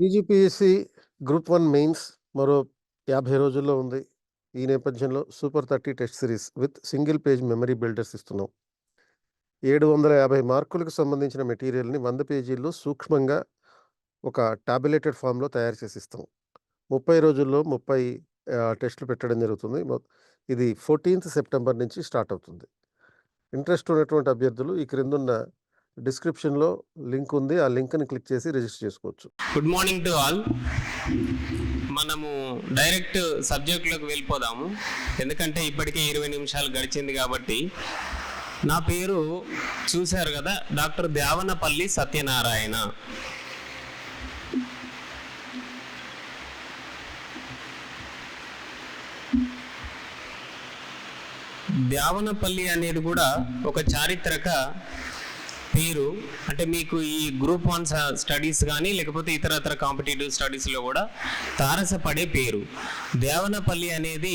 TGPSC group 1 mains మరో 50 రోజుల్లో ఉంది. ఈ నేపథ్యంలో super 30 test series with single page memory builders ఇస్తున్నాం. 750 మార్కులకు సంబంధించిన మెటీరియల్‌ని 100 పేజీల్లో సూక్ష్మంగా ఒక టాబ్యులేటెడ్ ఫామ్‌లో తయారు చేసి ఇస్తాం. 30 రోజుల్లో 30 టెస్టులు పెట్టడం జరుగుతుంది. ఇది 14th సెప్టెంబర్ నుంచి స్టార్ట్ అవుతుంది. ఇంట్రెస్ట్ ఉన్నటువంటి అభ్యర్థులు ఈ క్రిందున్న డిస్క్రిప్షన్‌లో లింక్ ఉంది. ఆ లింక్‌ని క్లిక్ చేసి రిజిస్టర్ చేసుకోవచ్చు. Good morning to all. మనము డైరెక్ట్ సబ్జెక్టులోకి వెళ్ళిపోదాము, ఎందుకంటే ఇప్పటికే 20 నిమిషాలు గడిచింది కాబట్టి. నా పేరు చూశారు కదా, డాక్టర్ దేవనపల్లి సత్యనారాయణ. దేవనపల్లి అనేది కూడా ఒక చారిత్రక పేరు. అంటే మీకు ఈ గ్రూప్ 1 స్టడీస్ కానీ లేకపోతే ఇతరత్ర కాంపిటేటివ్ స్టడీస్లో కూడా తారసపడే పేరు. దేవనపల్లి అనేది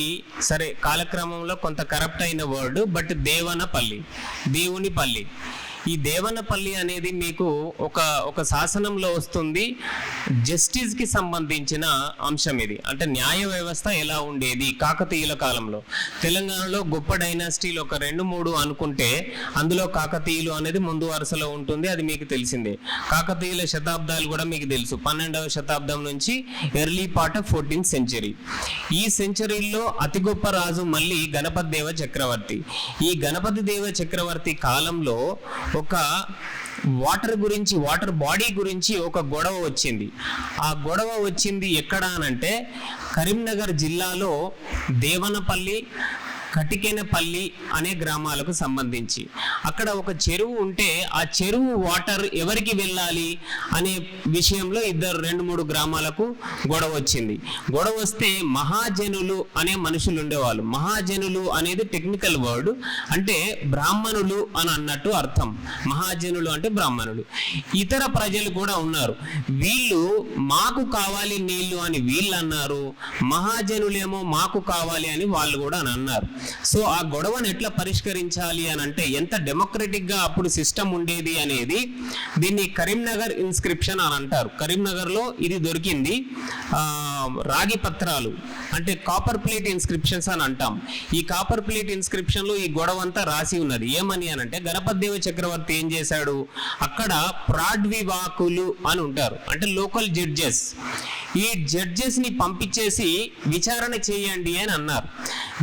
సరే కాలక్రమంలో కొంత కరప్ట్ అయిన వర్డ్, బట్ దేవనపల్లి, దేవుని పల్లి. ఈ దేవనపల్లి అనేది మీకు ఒక శాసనంలో వస్తుంది. జస్టిస్కి సంబంధించిన అంశం ఇది. అంటే న్యాయ వ్యవస్థ ఎలా ఉండేది కాకతీయుల కాలంలో. తెలంగాణలో గొప్ప డైనాసిటీలు ఒక 2-3 అనుకుంటే అందులో కాకతీయులు అనేది ముందు వరుసలో ఉంటుంది. అది మీకు తెలిసిందే. కాకతీయుల శతాబ్దాలు కూడా మీకు తెలుసు. 12వ శతాబ్దం నుంచి early part of 14th century. ఈ సెంచరీలో అతి గొప్ప రాజు మళ్ళీ గణపతి దేవ చక్రవర్తి. ఈ గణపతి దేవ చక్రవర్తి కాలంలో ఒక వాటర్ బాడీ గురించి ఒక గొడవ వచ్చింది. ఆ గొడవ వచ్చింది ఎక్కడ అనంటే కరీంనగర్ జిల్లాలో దేవనపల్లి, కటికెనపల్లి అనే గ్రామాలకు సంబంధించి. అక్కడ ఒక చెరువు ఉంటే ఆ చెరువు వాటర్ ఎవరికి వెళ్ళాలి అనే విషయంలో 2-3 గ్రామాలకు గొడవ వచ్చింది. గొడవ వస్తే మహాజనులు అనే మనుషులు ఉండేవాళ్ళు. మహాజనులు అనేది టెక్నికల్ వర్డ్, అంటే బ్రాహ్మణులు అని అన్నట్టు అర్థం. మహాజనులు అంటే బ్రాహ్మణులు. ఇతర ప్రజలు కూడా ఉన్నారు. వీళ్ళు మాకు కావాలి నీళ్లు అని వీళ్ళు అన్నారు, మహాజనులేమో మాకు కావాలి అని వాళ్ళు కూడా అని అన్నారు. సో ఆ గొడవను ఎట్లా పరిష్కరించాలి అని అంటే ఎంత డెమోక్రటిక్ గా అప్పుడు సిస్టమ్ ఉండేది అనేది దీన్ని కరీంనగర్ ఇన్స్క్రిప్షన్ అని అంటారు. కరీంనగర్ లో ఇది దొరికింది. రాగి పత్రాలు అంటే కాపర్ ప్లేట్ ఇన్స్క్రిప్షన్స్ అని అంటాం. ఈ కాపర్ ప్లేట్ ఇన్స్క్రిప్షన్ లో ఈ గొడవ అంతా రాసి ఉన్నది. ఏమని అని అంటే గణపతి దేవ చక్రవర్తి ఏం చేశాడు, అక్కడ ప్రాడ్వివాకులు అని ఉంటారు, అంటే లోకల్ జడ్జెస్. ఈ జడ్జెస్ ని పంపించేసి విచారణ చేయండి అని అన్నారు.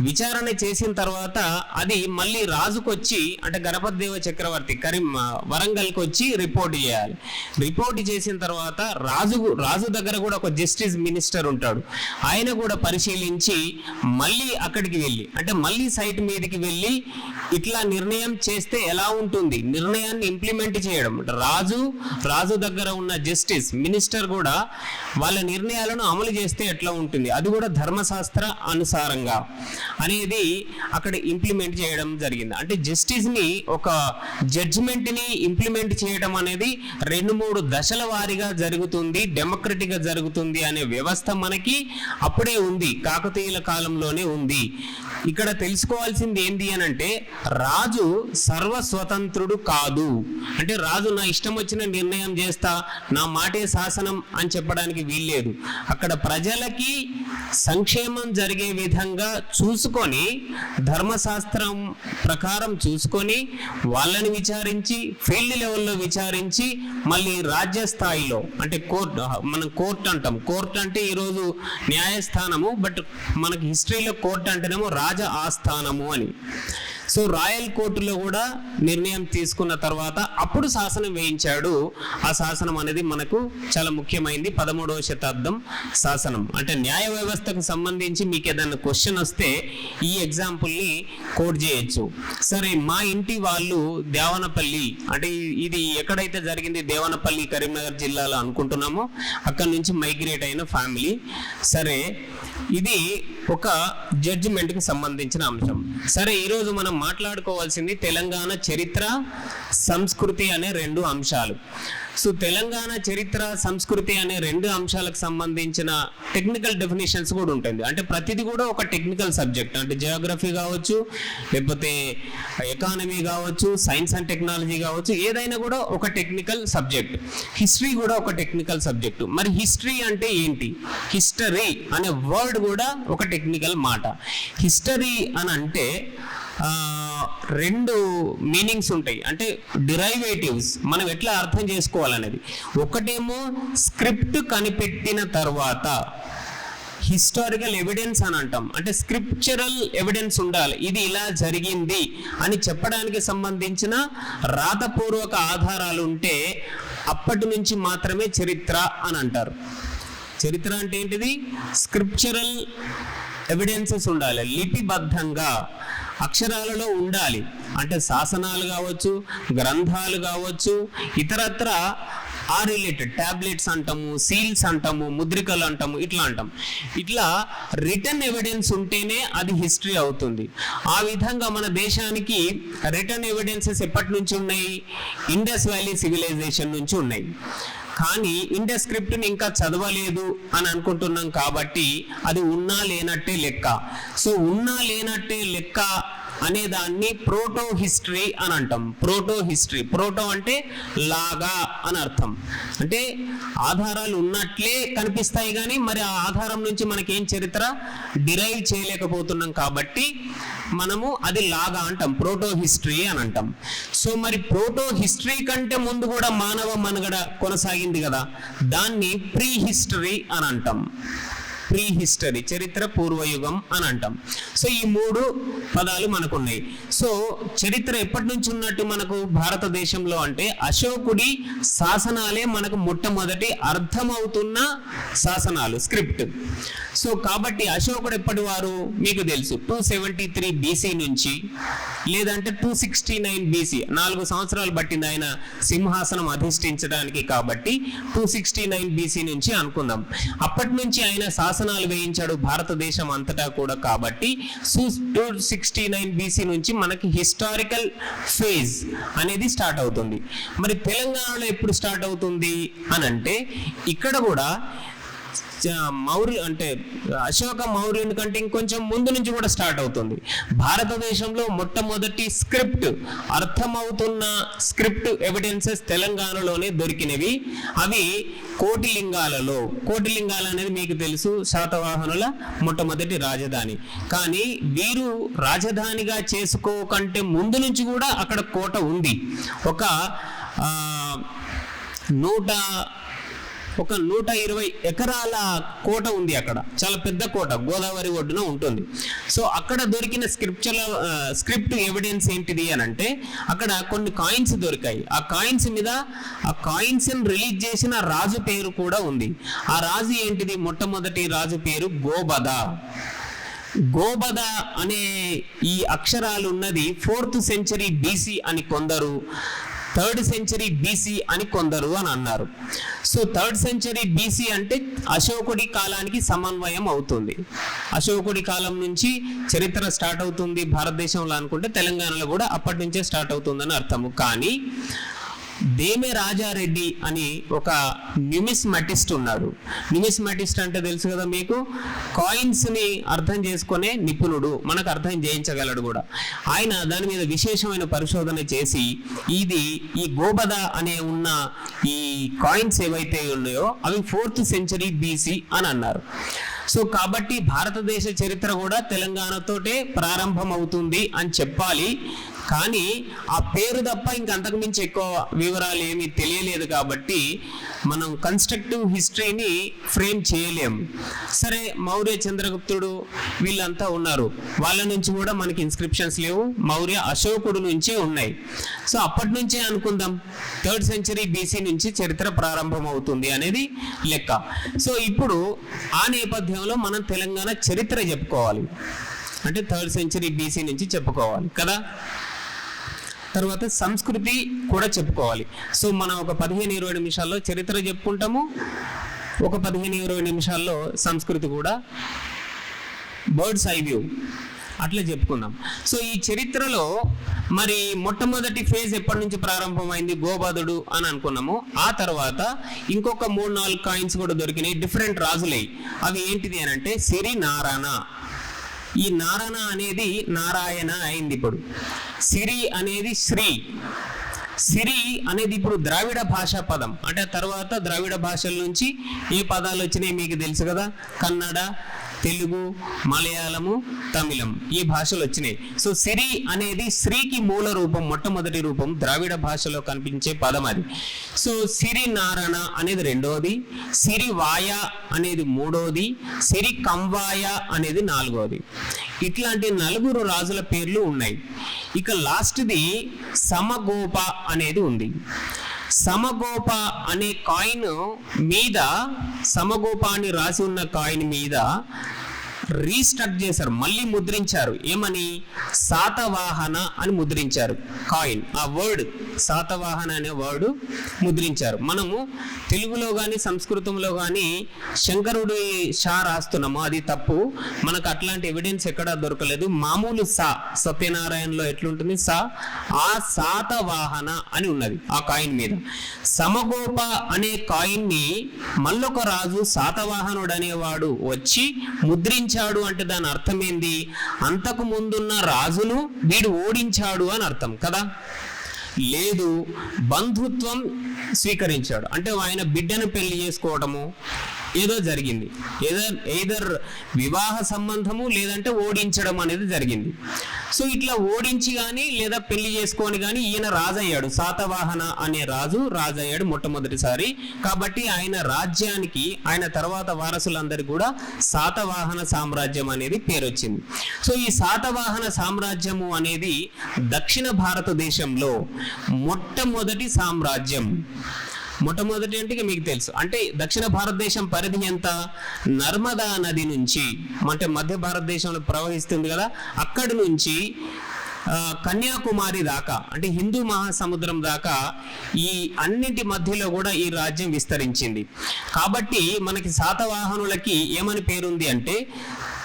విచారణ చేసిన తర్వాత అది మళ్ళీ రాజుకొచ్చి, అంటే గణపతి దేవ చక్రవర్తి వరంగల్కి వచ్చి రిపోర్ట్ చేయాలి. రిపోర్ట్ చేసిన తర్వాత రాజు దగ్గర కూడా ఒక జస్టిస్ మినిస్టర్ ఉంటాడు. ఆయన కూడా పరిశీలించి మళ్ళీ అక్కడికి వెళ్ళి, అంటే మళ్ళీ సైట్ మీదకి వెళ్ళి ఇట్లా నిర్ణయం చేస్తే ఎలా ఉంటుంది, నిర్ణయాన్ని ఇంప్లిమెంట్ చేయడం. రాజు దగ్గర ఉన్న జస్టిస్ మినిస్టర్ కూడా వాళ్ళ నిర్ణయాలను అమలు చేస్తే ఎట్లా ఉంటుంది, అది కూడా ధర్మశాస్త్ర అనుసారంగా అనేది అక్కడ ఇంప్లిమెంట్ చేయడం జరిగింది. అంటే జస్టిస్ ని, ఒక జడ్జిమెంట్ ని ఇంప్లిమెంట్ చేయడం అనేది 2-3 దశల వారీగా జరుగుతుంది, డెమోక్రటిక్ గా జరుగుతుంది అనే వ్యవస్థ మనకి అప్పుడే ఉంది, కాకతీయుల కాలంలోనే ఉంది. ఇక్కడ తెలుసుకోవాల్సింది ఏంటి అని అంటే రాజు సర్వస్వతంత్రుడు కాదు. అంటే రాజు నా ఇష్టం వచ్చిన నిర్ణయం చేస్తా, నా మాటే శాసనం అని చెప్పడానికి వీల్లేదు. అక్కడ ప్రజలకి సంక్షేమం జరిగే విధంగా చూసుకొని, ధర్మశాస్త్రం ప్రకారం చూసుకొని, వాళ్ళని విచారించి, ఫీల్డ్ లెవెల్లో విచారించి, మళ్ళీ రాజ్య స్థాయిలో అంటే మనం కోర్టు అంటాం. కోర్టు అంటే ఈరోజు న్యాయస్థానము, బట్ మనకి హిస్టరీలో కోర్టు అంటేనేమో రాజ ఆస్థానము అని. సో రాయల్ కోర్టులో కూడా నిర్ణయం తీసుకున్న తర్వాత అప్పుడు శాసనం వేయించాడు. ఆ శాసనం అనేది మనకు చాలా ముఖ్యమైనది, 13వ శతాబ్దం శాసనం. అంటే న్యాయ వ్యవస్థకు సంబంధించి మీకు ఏదైనా క్వశ్చన్ వస్తే ఈ ఎగ్జాంపుల్ని కోట్ చేయొచ్చు. సరే, మా ఇంటి వాళ్ళు దేవనపల్లి, అంటే ఇది ఎక్కడైతే జరిగింది దేవనపల్లి కరీంనగర్ జిల్లాలో అనుకుంటున్నామో అక్కడ నుంచి మైగ్రేట్ అయిన ఫ్యామిలీ. సరే, ఇది ఒక జడ్జిమెంట్కి సంబంధించిన అంశం. సరే, ఈరోజు మనం మాట్లాడుకోవాల్సింది తెలంగాణ చరిత్ర, సంస్కృతి అనే 2 అంశాలు. సో తెలంగాణ చరిత్ర సంస్కృతి అనే రెండు అంశాలకు సంబంధించిన టెక్నికల్ డెఫినేషన్స్ కూడా ఉంటుంది. అంటే ప్రతిదీ కూడా ఒక టెక్నికల్ సబ్జెక్ట్, అంటే జియోగ్రఫీ కావచ్చు, లేకపోతే ఎకానమీ కావచ్చు, సైన్స్ అండ్ టెక్నాలజీ కావచ్చు, ఏదైనా కూడా ఒక టెక్నికల్ సబ్జెక్ట్. హిస్టరీ కూడా ఒక టెక్నికల్ సబ్జెక్టు. మరి హిస్టరీ అంటే ఏంటి? హిస్టరీ అనే వర్డ్ కూడా ఒక టెక్నికల్ మాట. హిస్టరీ అని అంటే రెండు మీనింగ్స్ ఉంటాయి, అంటే డిరైవేటివ్స్ మనం ఎట్లా అర్థం చేసుకోవాలనేది. ఒకటేమో స్క్రిప్ట్ కనిపెట్టిన తర్వాత హిస్టారికల్ ఎవిడెన్స్ అని అంటాం, అంటే స్క్రిప్చరల్ ఎవిడెన్స్ ఉండాలి, ఇది ఇలా జరిగింది అని చెప్పడానికి సంబంధించిన రాతపూర్వక ఆధారాలు ఉంటే అప్పటి నుంచి మాత్రమే చరిత్ర అని అంటారు. చరిత్ర అంటే ఏంటిది? స్క్రిప్చరల్ ఎవిడెన్సెస్ ఉండాలి, లిపిబద్ధంగా అక్షరాలలో ఉండాలి. అంటే శాసనాలు కావచ్చు, గ్రంథాలు కావచ్చు, ఇతరత్ర ఆ రిలేటెడ్ టాబ్లెట్స్ అంటాము, సీల్స్ అంటాము, ముద్రికలు అంటాము, ఇట్లా అంటాం. ఇట్లా రిటర్న్ ఎవిడెన్స్ ఉంటేనే అది హిస్టరీ అవుతుంది. ఆ విధంగా మన దేశానికి రిటర్న్ ఎవిడెన్సెస్ ఎప్పటి నుంచి ఉన్నాయి? ఇండస్ వ్యాలీ సివిలైజేషన్ నుంచి ఉన్నాయి. కానీ ఇండస్ స్క్రిప్ట్ని ఇంకా చదవలేదు అని అనుకుంటున్నాం కాబట్టి అది ఉన్నా లేనట్టే లెక్క. సో ఉన్నా లేనట్టే లెక్క అనే దాన్ని ప్రోటో హిస్టరీ అని అంటాం. ప్రోటో హిస్టరీ, ప్రోటో అంటే లాగా అని అర్థం. అంటే ఆధారాలు ఉన్నట్లే కనిపిస్తాయి కానీ మరి ఆ ఆధారం నుంచి మనకేం చరిత్ర డిరైవ్ చేయలేకపోతున్నాం కాబట్టి మనము అది లాగా అంటాం, ప్రోటో హిస్టరీ అని అంటాం. సో మరి ప్రోటో హిస్టరీ కంటే ముందు కూడా మానవ మనుగడ కొనసాగింది కదా, దాన్ని ప్రీ హిస్టరీ అని అంటాం. ప్రీ హిస్టరీ, చరిత్ర పూర్వయుగం అని అంటాం. సో ఈ మూడు పదాలు మనకున్నాయి. సో చరిత్ర ఎప్పటి నుంచి ఉన్నట్టు మనకు భారతదేశంలో అంటే అశోకుడి శాసనాలే మనకు మొట్టమొదటి అర్థమవుతున్న శాసనాలు, స్క్రిప్ట్. సో కాబట్టి అశోకుడు ఎప్పటి వారు మీకు తెలుసు, 273 BC నుంచి, లేదంటే 269 BC, 4 సంవత్సరాలు పట్టింది ఆయన సింహాసనం అధిష్ఠించడానికి. కాబట్టి 269 BC నుంచి అనుకుందాం. అప్పటి నుంచి ఆయన శాసనాలు వేయించాడు భారతదేశం అంతటా కూడా. కాబట్టి 269 BC నుంచి మనకి హిస్టారికల్ ఫేజ్ అనేది స్టార్ట్ అవుతుంది. మరి తెలంగాణలో ఎప్పుడు స్టార్ట్ అవుతుంది అని అంటే ఇక్కడ కూడా మౌర్య అంటే అశోక మౌర్యుని కంటే ఇంకొంచెం ముందు నుంచి కూడా స్టార్ట్ అవుతుంది. భారతదేశంలో మొట్టమొదటి స్క్రిప్ట్, అర్థమవుతున్న స్క్రిప్ట్ ఎవిడెన్సెస్ తెలంగాణలోనే దొరికినవి. అవి కోటిలింగాలలో. కోటిలింగాలు అనేది మీకు తెలుసు, శాతవాహనుల మొట్టమొదటి రాజధాని. కానీ వీరు రాజధానిగా చేసుకోకంటే ముందు నుంచి కూడా అక్కడ కోట ఉంది. ఒక 120 ఎకరాల కోట ఉంది అక్కడ, చాలా పెద్ద కోట, గోదావరి ఒడ్డున ఉంటుంది. సో అక్కడ దొరికిన స్క్రిప్ట్ ఎవిడెన్స్ ఏంటిది అని అంటే అక్కడ కొన్ని కాయిన్స్ దొరికాయి. ఆ కాయిన్స్ మీద ఆ కాయిన్స్ రిలీజ్ చేసిన రాజు పేరు కూడా ఉంది. ఆ రాజు ఏంటిది? మొట్టమొదటి రాజు పేరు గోబద. గోబద అనే ఈ అక్షరాలు ఉన్నది 4th century BC అని కొందరు, 3rd century BC అని కొందరు అని అన్నారు. సో 3rd century BC అంటే అశోకుడి కాలానికి సమన్వయం అవుతుంది. అశోకుడి కాలం నుంచి చరిత్ర స్టార్ట్ అవుతుంది భారతదేశంలో అనుకుంటే తెలంగాణలో కూడా అప్పటి నుంచే స్టార్ట్ అవుతుందని అర్థము. కానీ దేమె రాజారెడ్డి అని ఒక న్యూమిస్మాటిస్ట్ ఉన్నాడు. న్యూమిస్మాటిస్ట్ అంటే తెలుసు కదా మీకు, కాయిన్స్ ని అర్థం చేసుకునే నిపుణుడు, మనకు అర్థం చేయించగలడు కూడా. ఆయన దాని మీద విశేషమైన పరిశోధన చేసి ఈ గోబద అనే ఉన్న ఈ కాయిన్స్ ఏవైతే ఉన్నాయో అవి 4th century BC అని అన్నారు. సో కాబట్టి భారతదేశ చరిత్ర కూడా తెలంగాణతోటే ప్రారంభం అవుతుంది అని చెప్పాలి. కానీ ఆ పేరు తప్ప ఇంకంతకు మించి ఎక్కువ వివరాలు ఏమీ తెలియలేదు కాబట్టి మనం కన్స్ట్రక్టివ్ హిస్టరీని ఫ్రేమ్ చేయలేము. సరే, మౌర్య, చంద్రగుప్తుడు వీళ్ళంతా ఉన్నారు, వాళ్ళ నుంచి కూడా మనకి ఇన్స్క్రిప్షన్స్ లేవు. మౌర్య, అశోకుడు నుంచే ఉన్నాయి. సో అప్పటి నుంచే అనుకుందాం 3rd century BC నుంచి చరిత్ర ప్రారంభం అవుతుంది అనేది లెక్క. సో ఇప్పుడు ఆ నేపథ్యంలో మనం తెలంగాణ చరిత్ర చెప్పుకోవాలి అంటే 3rd century BC నుంచి చెప్పుకోవాలి కదా. తర్వాత సంస్కృతి కూడా చెప్పుకోవాలి. సో మనం ఒక 15-20 నిమిషాల్లో చరిత్ర చెప్పుకుంటాము, ఒక 15-20 నిమిషాల్లో సంస్కృతి కూడా. బర్డ్స్ ఐ వ్యూ అట్లా చెప్పుకుందాం. సో ఈ చరిత్రలో మరి మొట్టమొదటి ఫేజ్ ఎప్పటి నుంచి ప్రారంభమైంది, గోబదుడు అని అనుకున్నాము. ఆ తర్వాత ఇంకొక 3-4 కాయిన్స్ కూడా దొరికినాయి, డిఫరెంట్ రాజులై. అవి ఏంటిది అని అంటే సిరి నారాయణ. ఈ నారాయణ అనేది నారాయణ అయింది. ఇప్పుడు సిరి అనేది శ్రీ. సిరి అనేది ఇప్పుడు ద్రావిడ భాషా పదం. అంటే తర్వాత ద్రావిడ భాషల నుంచి ఏ పదాలు వచ్చినాయి మీకు తెలుసు కదా, కన్నడ, తెలుగు, మలయాళము, తమిళం, ఈ భాషలు వచ్చినాయి. సో సిరి అనేది శ్రీకి మూల రూపం, మొట్టమొదటి రూపం, ద్రావిడ భాషలో కనిపించే పదం అది. సో సిరి నారాయణ అనేది రెండోది, సిరి వాయ అనేది మూడోది, సిరి కంవాయ అనేది నాలుగోది. ఇట్లాంటి 4 రాజుల పేర్లు ఉన్నాయి. ఇక లాస్ట్ది సమగోప అనేది ఉంది. సమగోప అనే కాయిన్ మీద, సమగోప అని రాసి ఉన్న కాయిన్ మీద రీస్ట్రక్ట్ చేశారు, మళ్ళీ ముద్రించారు. ఏమని? శాతవాహన అని ముద్రించారు కాయిన్. ఆ వర్డ్ శాతవాహన అనే వర్డ్ ముద్రించారు. మనము తెలుగులో కానీ సంస్కృతంలో కానీ శంకరుడి షా రాస్తున్నాము, అది తప్పు. మనకు అట్లాంటి ఎవిడెన్స్ ఎక్కడా దొరకలేదు. మామూలు సా, సత్యనారాయణలో ఎట్లుంటుంది సా, ఆ శాతవాహన అని ఉన్నది ఆ కాయిన్ మీద. సమగోప అనే కాయిన్ ని మళ్ళొక రాజు శాతవాహనుడు అనేవాడు వచ్చి ముద్రించాడు. అంటే దాని అర్థం ఏంది? అంతకు ముందున్న రాజును వీడు ఓడించాడు అని అర్థం కదా. లేదు, బంధుత్వం స్వీకరించాడు అంటే ఆయన బిడ్డను పెళ్లి చేసుకోవటము ఏదో జరిగింది. ఎయిదర్ వివాహ సంబంధము లేదంటే ఓడించడం అనేది జరిగింది. సో ఇట్లా ఓడించి కానీ లేదా పెళ్లి చేసుకొని కానీ ఈయన రాజయ్యాడు. శాతవాహన అనే రాజు రాజయ్యాడు మొట్టమొదటిసారి. కాబట్టి ఆయన రాజ్యానికి, ఆయన తర్వాత వారసులందరికీ కూడా శాతవాహన సామ్రాజ్యం అనేది పేరు వచ్చింది. సో ఈ శాతవాహన సామ్రాజ్యము అనేది దక్షిణ భారతదేశంలో మొట్టమొదటి సామ్రాజ్యం. మొట్టమొదటి అంటే మీకు తెలుసు, అంటే దక్షిణ భారతదేశం పరిధి ఎంత? నర్మదా నది నుంచి, అంటే మధ్య భారతదేశంలో ప్రవహిస్తుంది కదా, అక్కడి నుంచి కన్యాకుమారి దాకా, అంటే హిందూ మహాసముద్రం దాకా, ఈ అన్నింటి మధ్యలో కూడా ఈ రాజ్యం విస్తరించింది. కాబట్టి మనకి శాతవాహనులకి ఏమని పేరుంది అంటే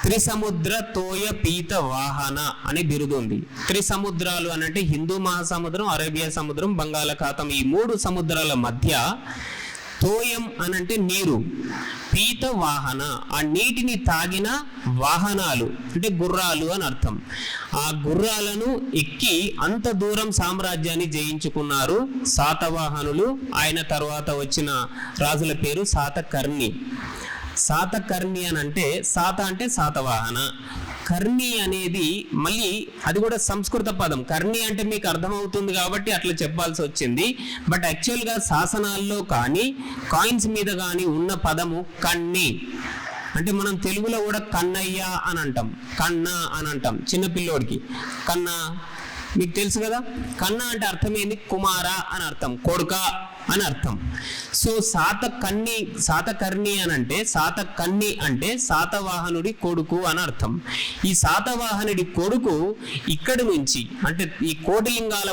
త్రిసముద్ర తోయ పీత వాహన అనే బిరుదు ఉంది. త్రిసముద్రాలు అనంటే హిందూ మహాసముద్రం, అరేబియా సముద్రం, బంగాళాఖాతం, ఈ 3 సముద్రాల మధ్య. తోయం అనంటే నీరు, పీత వాహన ఆ నీటిని తాగిన వాహనాలు అంటే గుర్రాలు అని అర్థం. ఆ గుర్రాలను ఎక్కి అంత దూరం సామ్రాజ్యాన్ని జయించుకున్నారు శాతవాహనులు. ఆయన తర్వాత వచ్చిన రాజుల పేరు శాతకర్ణి. శాతకర్ణి అని అంటే, శాత అంటే శాతవాహన, కర్ణి అనేది మళ్ళీ అది కూడా సంస్కృత పదం. కర్ణి అంటే మీకు అర్థమవుతుంది కాబట్టి అట్లా చెప్పాల్సి వచ్చింది. బట్ యాక్చువల్గా శాసనాల్లో కానీ కాయిన్స్ మీద కానీ ఉన్న పదము కన్ని. అంటే మనం తెలుగులో కూడా కన్నయ్య అని అంటాం, కన్న అని అంటాం చిన్నపిల్లోడికి. కన్న మీకు తెలుసు కదా. కన్న అంటే అర్థం ఏంది? కుమార అని అర్థం, కొడుక అని అర్థం. సో శాతకర్ణి అని అంటే, శాతకర్ణి అంటే శాతవాహనుడి కొడుకు అని అర్థం. ఈ శాతవాహనుడి కొడుకు ఇక్కడి నుంచి, అంటే ఈ కోటిలింగాల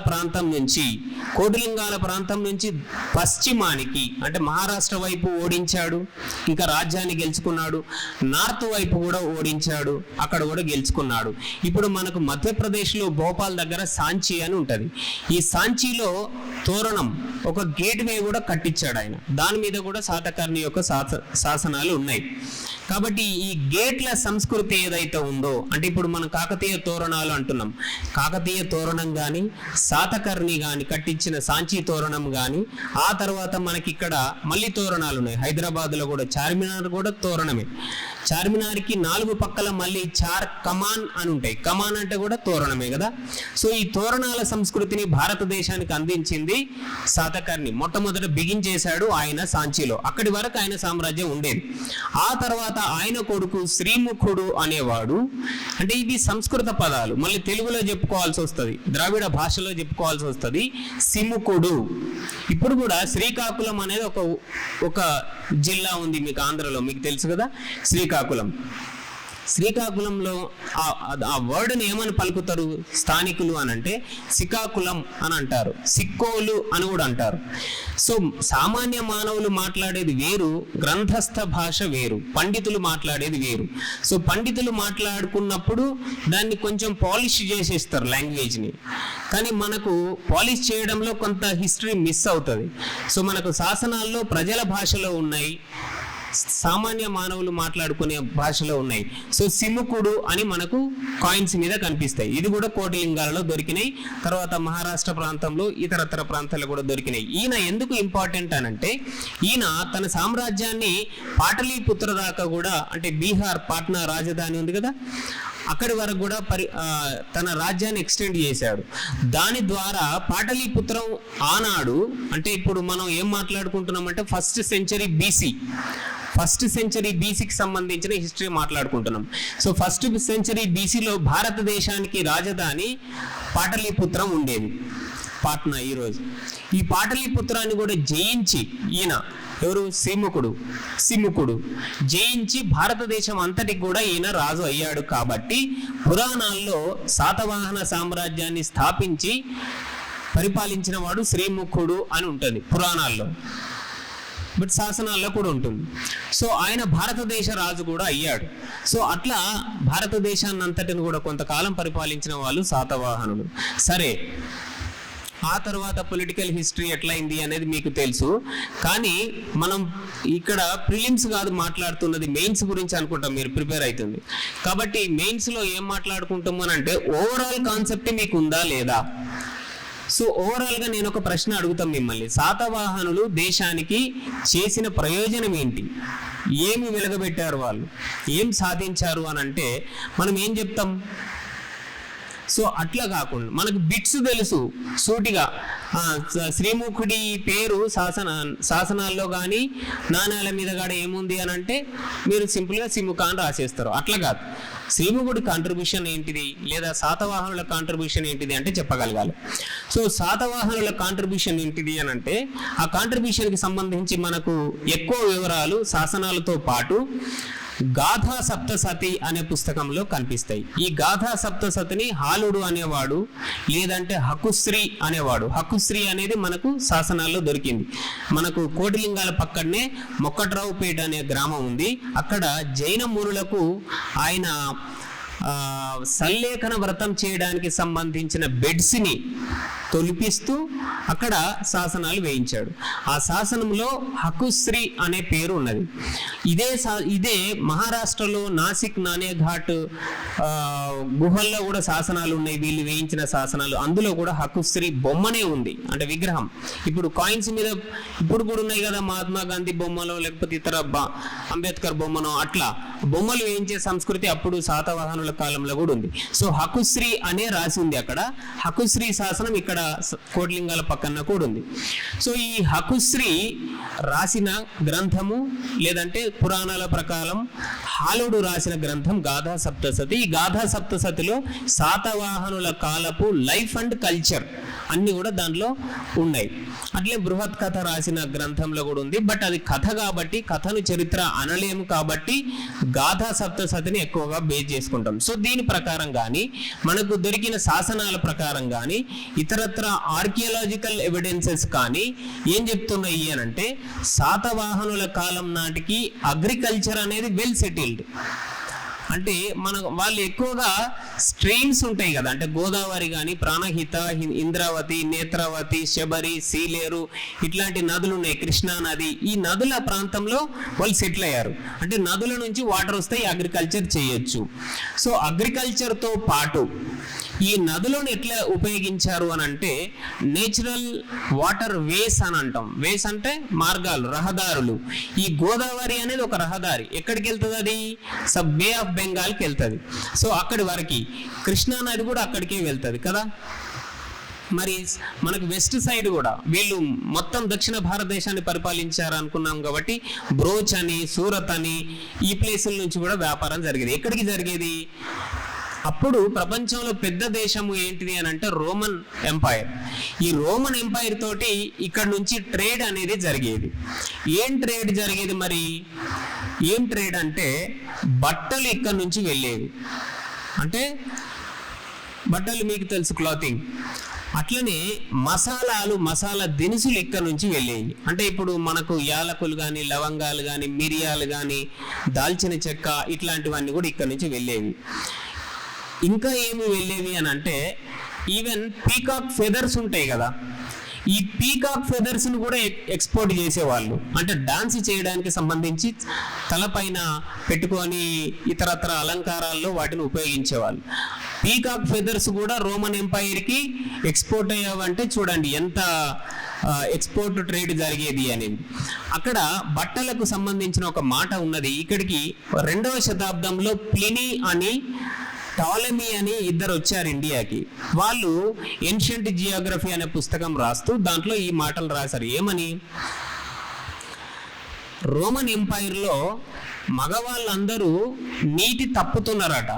ప్రాంతం నుంచి పశ్చిమానికి, అంటే మహారాష్ట్ర వైపు ఓడించాడు, ఇంకా రాజ్యాన్ని గెలుచుకున్నాడు. నార్త్ వైపు కూడా ఓడించాడు, అక్కడ కూడా గెలుచుకున్నాడు. ఇప్పుడు మనకు మధ్యప్రదేశ్లో భోపాల్ దగ్గర సాంచి అని ఉంటది. ఈ సాంచిలో తోరణం, ఒక గేట్ వే కూడా కట్టించాడు ఆయన. దాని మీద కూడా శాతకర్ణి యొక్క శాసనాలు ఉన్నాయి. కాబట్టి ఈ గేట్ల సంస్కృతి ఏదైతే ఉందో, అంటే ఇప్పుడు మనం కాకతీయ తోరణాలు అంటున్నాం, కాకతీయ తోరణం కానీ శాతకర్ణి కానీ కట్టించిన సాంచి తోరణం కానీ, ఆ తర్వాత మనకి ఇక్కడ మళ్ళీ తోరణాలు ఉన్నాయి. హైదరాబాద్లో కూడా చార్మినార్ కూడా తోరణమే. చార్మినార్కి 4 పక్కల మళ్ళీ చార్ కమాన్ అని ఉంటాయి. కమాన్ అంటే కూడా తోరణమే కదా. సో ఈ తోరణాల సంస్కృతిని భారతదేశానికి అందించింది శాతకర్ణి. మొట్టమొదట బిగించేశాడు ఆయన సాంచిలో. అక్కడి వరకు ఆయన సామ్రాజ్యం ఉండేది. ఆ తర్వాత ఆయన కొడుకు శ్రీముఖుడు అనేవాడు. అంటే ఇది సంస్కృత పదాలు, మళ్ళీ తెలుగులో చెప్పుకోవాల్సి వస్తుంది, ద్రావిడ భాషలో చెప్పుకోవాల్సి వస్తుంది. సిముకుడు. ఇప్పుడు కూడా శ్రీకాకుళం అనేది ఒక జిల్లా ఉంది మీకు ఆంధ్రలో, మీకు తెలుసు కదా శ్రీకాకుళం. శ్రీకాకుళంలో ఆ వర్డ్ని ఏమని పలుకుతారు స్థానికులు అని అంటే శ్రీకాకుళం అని అంటారు, సిక్కోలు అని కూడా అంటారు. సో సామాన్య మానవులు మాట్లాడేది వేరు, గ్రంథస్థ భాష వేరు, పండితులు మాట్లాడేది వేరు. సో పండితులు మాట్లాడుకున్నప్పుడు దాన్ని కొంచెం పాలిష్ చేసేస్తారు లాంగ్వేజ్ని, కానీ మనకు పాలిష్ చేయడంలో కొంత హిస్టరీ మిస్ అవుతుంది. సో మనకు శాసనాల్లో ప్రజల భాషలో ఉన్నాయి, సామాన్య మానవులు మాట్లాడుకునే భాషలో ఉన్నాయి. సో సిముకుడు అని మనకు కాయిన్స్ మీద కనిపిస్తాయి. ఇది కూడా కోటిలింగాలలో దొరికినాయి, తర్వాత మహారాష్ట్ర ప్రాంతంలో ఇతరతర ప్రాంతాల్లో కూడా దొరికినాయి. ఈయన ఎందుకు ఇంపార్టెంట్ అనంటే ఈయన తన సామ్రాజ్యాన్ని పాటలీపుత్ర దాకా కూడా, అంటే బీహార్ పాట్నా రాజధాని ఉంది కదా, అక్కడి వరకు కూడా తన రాజ్యాన్ని ఎక్స్టెండ్ చేశాడు. దాని ద్వారా పాటలీపుత్రం ఆనాడు, అంటే ఇప్పుడు మనం ఏం మాట్లాడుకుంటున్నామంటే ఫస్ట్ సెంచరీ బీసీకి సంబంధించిన హిస్టరీ మాట్లాడుకుంటున్నాం. సో ఫస్ట్ సెంచరీ బీసీలో భారతదేశానికి రాజధాని పాటలీపుత్రం ఉండేది, పాట్నా. ఈరోజు ఈ పాటలీపుత్రాన్ని కూడా జయించి ఈయన ఎవరు సిముకుడు జయించి భారతదేశం అంతటికి కూడా ఈయన రాజు అయ్యాడు. కాబట్టి పురాణాల్లో శాతవాహన సామ్రాజ్యాన్ని స్థాపించి పరిపాలించిన వాడు శ్రీముఖుడు అని ఉంటుంది పురాణాల్లో, బట్ శాసనాల్లో కూడా ఉంటుంది. సో ఆయన భారతదేశ రాజు కూడా అయ్యాడు. సో అట్లా భారతదేశాన్ని అంతటిని కూడా కొంతకాలం పరిపాలించిన వాళ్ళు శాతవాహనులు. సరే, ఆ తర్వాత పొలిటికల్ హిస్టరీ ఎట్లయింది అనేది మీకు తెలుసు. కానీ మనం ఇక్కడ ప్రిలిమ్స్ కాదు మాట్లాడుతున్నది, మెయిన్స్ గురించి అనుకుంటాం, మీరు ప్రిపేర్ అవుతుంది కాబట్టి మెయిన్స్లో ఏం మాట్లాడుకుంటాము అని అంటే ఓవరాల్ కాన్సెప్ట్ మీకు ఉందా లేదా. సో ఓవరాల్గా నేను ఒక ప్రశ్న అడుగుతాం మిమ్మల్ని, శాతవాహనులు దేశానికి చేసిన ప్రయోజనం ఏంటి, ఏమి వెలగబెట్టారు, వాళ్ళు ఏం సాధించారు అని అంటే మనం ఏం చెప్తాం. సో అట్లా కాకుండా మనకు బిట్స్ తెలుసు సూటిగా, శ్రీముఖుడి పేరు శాసనాల్లో కానీ నాణ్యాల మీద కూడా ఏముంది అని అంటే మీరు సింపుల్గా సిముఖ అని రాసేస్తారు. అట్లా కాదు, శ్రీముఖుడి కాంట్రిబ్యూషన్ ఏంటిది లేదా శాతవాహనుల కాంట్రిబ్యూషన్ ఏంటిది అంటే చెప్పగలగాలి. సో శాతవాహనుల కాంట్రిబ్యూషన్ ఏంటిది అని అంటే ఆ కాంట్రిబ్యూషన్కి సంబంధించి మనకు ఎక్కువ వివరాలు శాసనాలతో పాటు గాథా సప్తసతి అనే పుస్తకంలో కనిపిస్తాయి. ఈ గాథా సప్తసతిని హాలుడు అనేవాడు లేదంటే హకుశ్రీ అనేవాడు. హకుశ్రీ అనేది మనకు శాసనాల్లో దొరికింది. మనకు కోటిలింగాల పక్కనే మొక్కట్రావుపేట అనే గ్రామం ఉంది. అక్కడ జైన మునులకు ఆయన సల్లేఖన వ్రతం చేయడానికి సంబంధించిన బెడ్స్ని తొలిపిస్తూ అక్కడ శాసనాలు వేయించాడు. ఆ శాసనంలో హకుశ్రీ అనే పేరు ఉన్నది. ఇదే మహారాష్ట్రలో నాసిక్ నాణేఘాట్ గుహల్లో కూడా శాసనాలు ఉన్నాయి, వీళ్ళు వేయించిన శాసనాలు. అందులో కూడా హకుశ్రీ బొమ్మనే ఉంది, అంటే విగ్రహం. ఇప్పుడు కాయిన్స్ మీద ఇప్పుడు కూడా ఉన్నాయి కదా, మహాత్మా గాంధీ బొమ్మలో లేకపోతే ఇతర అంబేద్కర్ బొమ్మనో, అట్లా బొమ్మలు వేయించే సంస్కృతి అప్పుడు శాతవాహనుల కాలంలో కూడా ఉంది. సో హకుశ్రీ అనే రాసి ఉంది అక్కడ. హకుశ్రీ శాసనం ఇక్కడ కోటిలింగాల పక్కన కూడా ఉంది. సో ఈ హకుశ్రీ రాసిన గ్రంథము లేదంటే పురాణాల ప్రకారం హాలుడు రాసిన గ్రంథం గాథా సప్తసతి. ఈ గాథా సప్తసతిలో శాతవాహనుల కాలపు లైఫ్ అండ్ కల్చర్ అన్ని కూడా దాంట్లో ఉన్నాయి. అట్లే బృహత్ కథ రాసిన గ్రంథంలో కూడా ఉంది, బట్ అది కథ కాబట్టి కథను చరిత్ర అనలేము కాబట్టి గాథా సప్తసతిని ఎక్కువగా బేస్ చేసుకుంటాం. సో దీని ప్రకారం కానీ మనకు దొరికిన శాసనాల ప్రకారం కానీ ఇతరత్ర ఆర్కియాలజికల్ ఎవిడెన్సెస్ కానీ ఏం చెప్తున్నాయి అని అంటే శాతవాహనుల కాలం నాటికి అగ్రికల్చర్ అనేది వెల్ సెటిల్డ్. అంటే వాళ్ళు ఎక్కువగా స్ట్రెయిన్స్ ఉంటాయి కదా, అంటే గోదావరి కానీ ప్రాణహిత, ఇంద్రావతి, నేత్రావతి, శబరి, సీలేరు ఇట్లాంటి నదులు ఉన్నాయి, కృష్ణా నది. ఈ నదుల ప్రాంతంలో వాళ్ళు సెటిల్ అయ్యారు. అంటే నదుల నుంచి వాటర్ వస్తాయి, అగ్రికల్చర్ చేయొచ్చు. సో అగ్రికల్చర్తో పాటు ఈ నదులను ఎట్లా ఉపయోగించారు అని అంటే నేచురల్ వాటర్ వేస్ అని అంటాం. వేస్ అంటే మార్గాలు, రహదారులు. ఈ గోదావరి అనేది ఒక రహదారి. ఎక్కడికి వెళ్తుంది అది? బే ఆఫ్ బెంగాల్కి వెళ్తుంది. సో అక్కడి వరకు కృష్ణా నది కూడా అక్కడికే వెళ్తుంది కదా. మరి మనకు వెస్ట్ సైడ్ కూడా వీళ్ళు మొత్తం దక్షిణ భారతదేశాన్ని పరిపాలించారు అనుకున్నాం కాబట్టి బ్రోచ్ అని, సూరత్ అని ఈ ప్లేసుల నుంచి కూడా వ్యాపారం జరిగేది. ఎక్కడికి జరిగేది? అప్పుడు ప్రపంచంలో పెద్ద దేశము ఏంటిది అని అంటే రోమన్ ఎంపైర్. ఈ రోమన్ ఎంపైర్ తోటి ఇక్కడ నుంచి ట్రేడ్ అనేది జరిగేది. ఏం ట్రేడ్ జరిగేది మరి? ఏం ట్రేడ్ అంటే బట్టలు ఇక్కడ నుంచి వెళ్ళేవి. అంటే బట్టలు మీకు తెలుసు, క్లాతింగ్. అట్లనే మసాలా దినుసులు ఇక్కడ నుంచి వెళ్ళేవి. అంటే ఇప్పుడు మనకు యాలకులు కానీ, లవంగాలు కానీ, మిరియాలు కానీ, దాల్చిన చెక్క ఇట్లాంటివన్నీ కూడా ఇక్కడ నుంచి వెళ్ళేవి. ఇంకా ఏమి వెళ్ళేవి అని అంటే ఈవెన్ పీకాక్ ఫెదర్స్ ఉంటాయి కదా, ఈ పీకాక్ ఫెదర్స్ను కూడా ఎక్స్పోర్ట్ చేసేవాళ్ళు. అంటే డాన్స్ చేయడానికి సంబంధించి తలపైన పెట్టుకొని ఇతరత్ర అలంకారాల్లో వాటిని ఉపయోగించేవాళ్ళు. పీకాక్ ఫెదర్స్ కూడా రోమన్ ఎంపైర్కి ఎక్స్పోర్ట్ అయ్యావంటే చూడండి ఎంత ఎక్స్పోర్ట్ ట్రేడ్ జరిగేది అనేది. అక్కడ బట్టలకు సంబంధించిన ఒక మాట ఉన్నది. ఇక్కడికి 2వ శతాబ్దంలో ప్లినీ అని, టాలమీ అని ఇద్దరు వచ్చారు ఇండియాకి. వాళ్ళు ఏన్షియంట్ జియోగ్రఫీ అనే పుస్తకం రాస్తూ దాంట్లో ఈ మాటలు రాశారు. ఏమని? రోమన్ ఎంపైర్లో మగవాళ్ళందరూ నీతి తప్పుతున్నారట.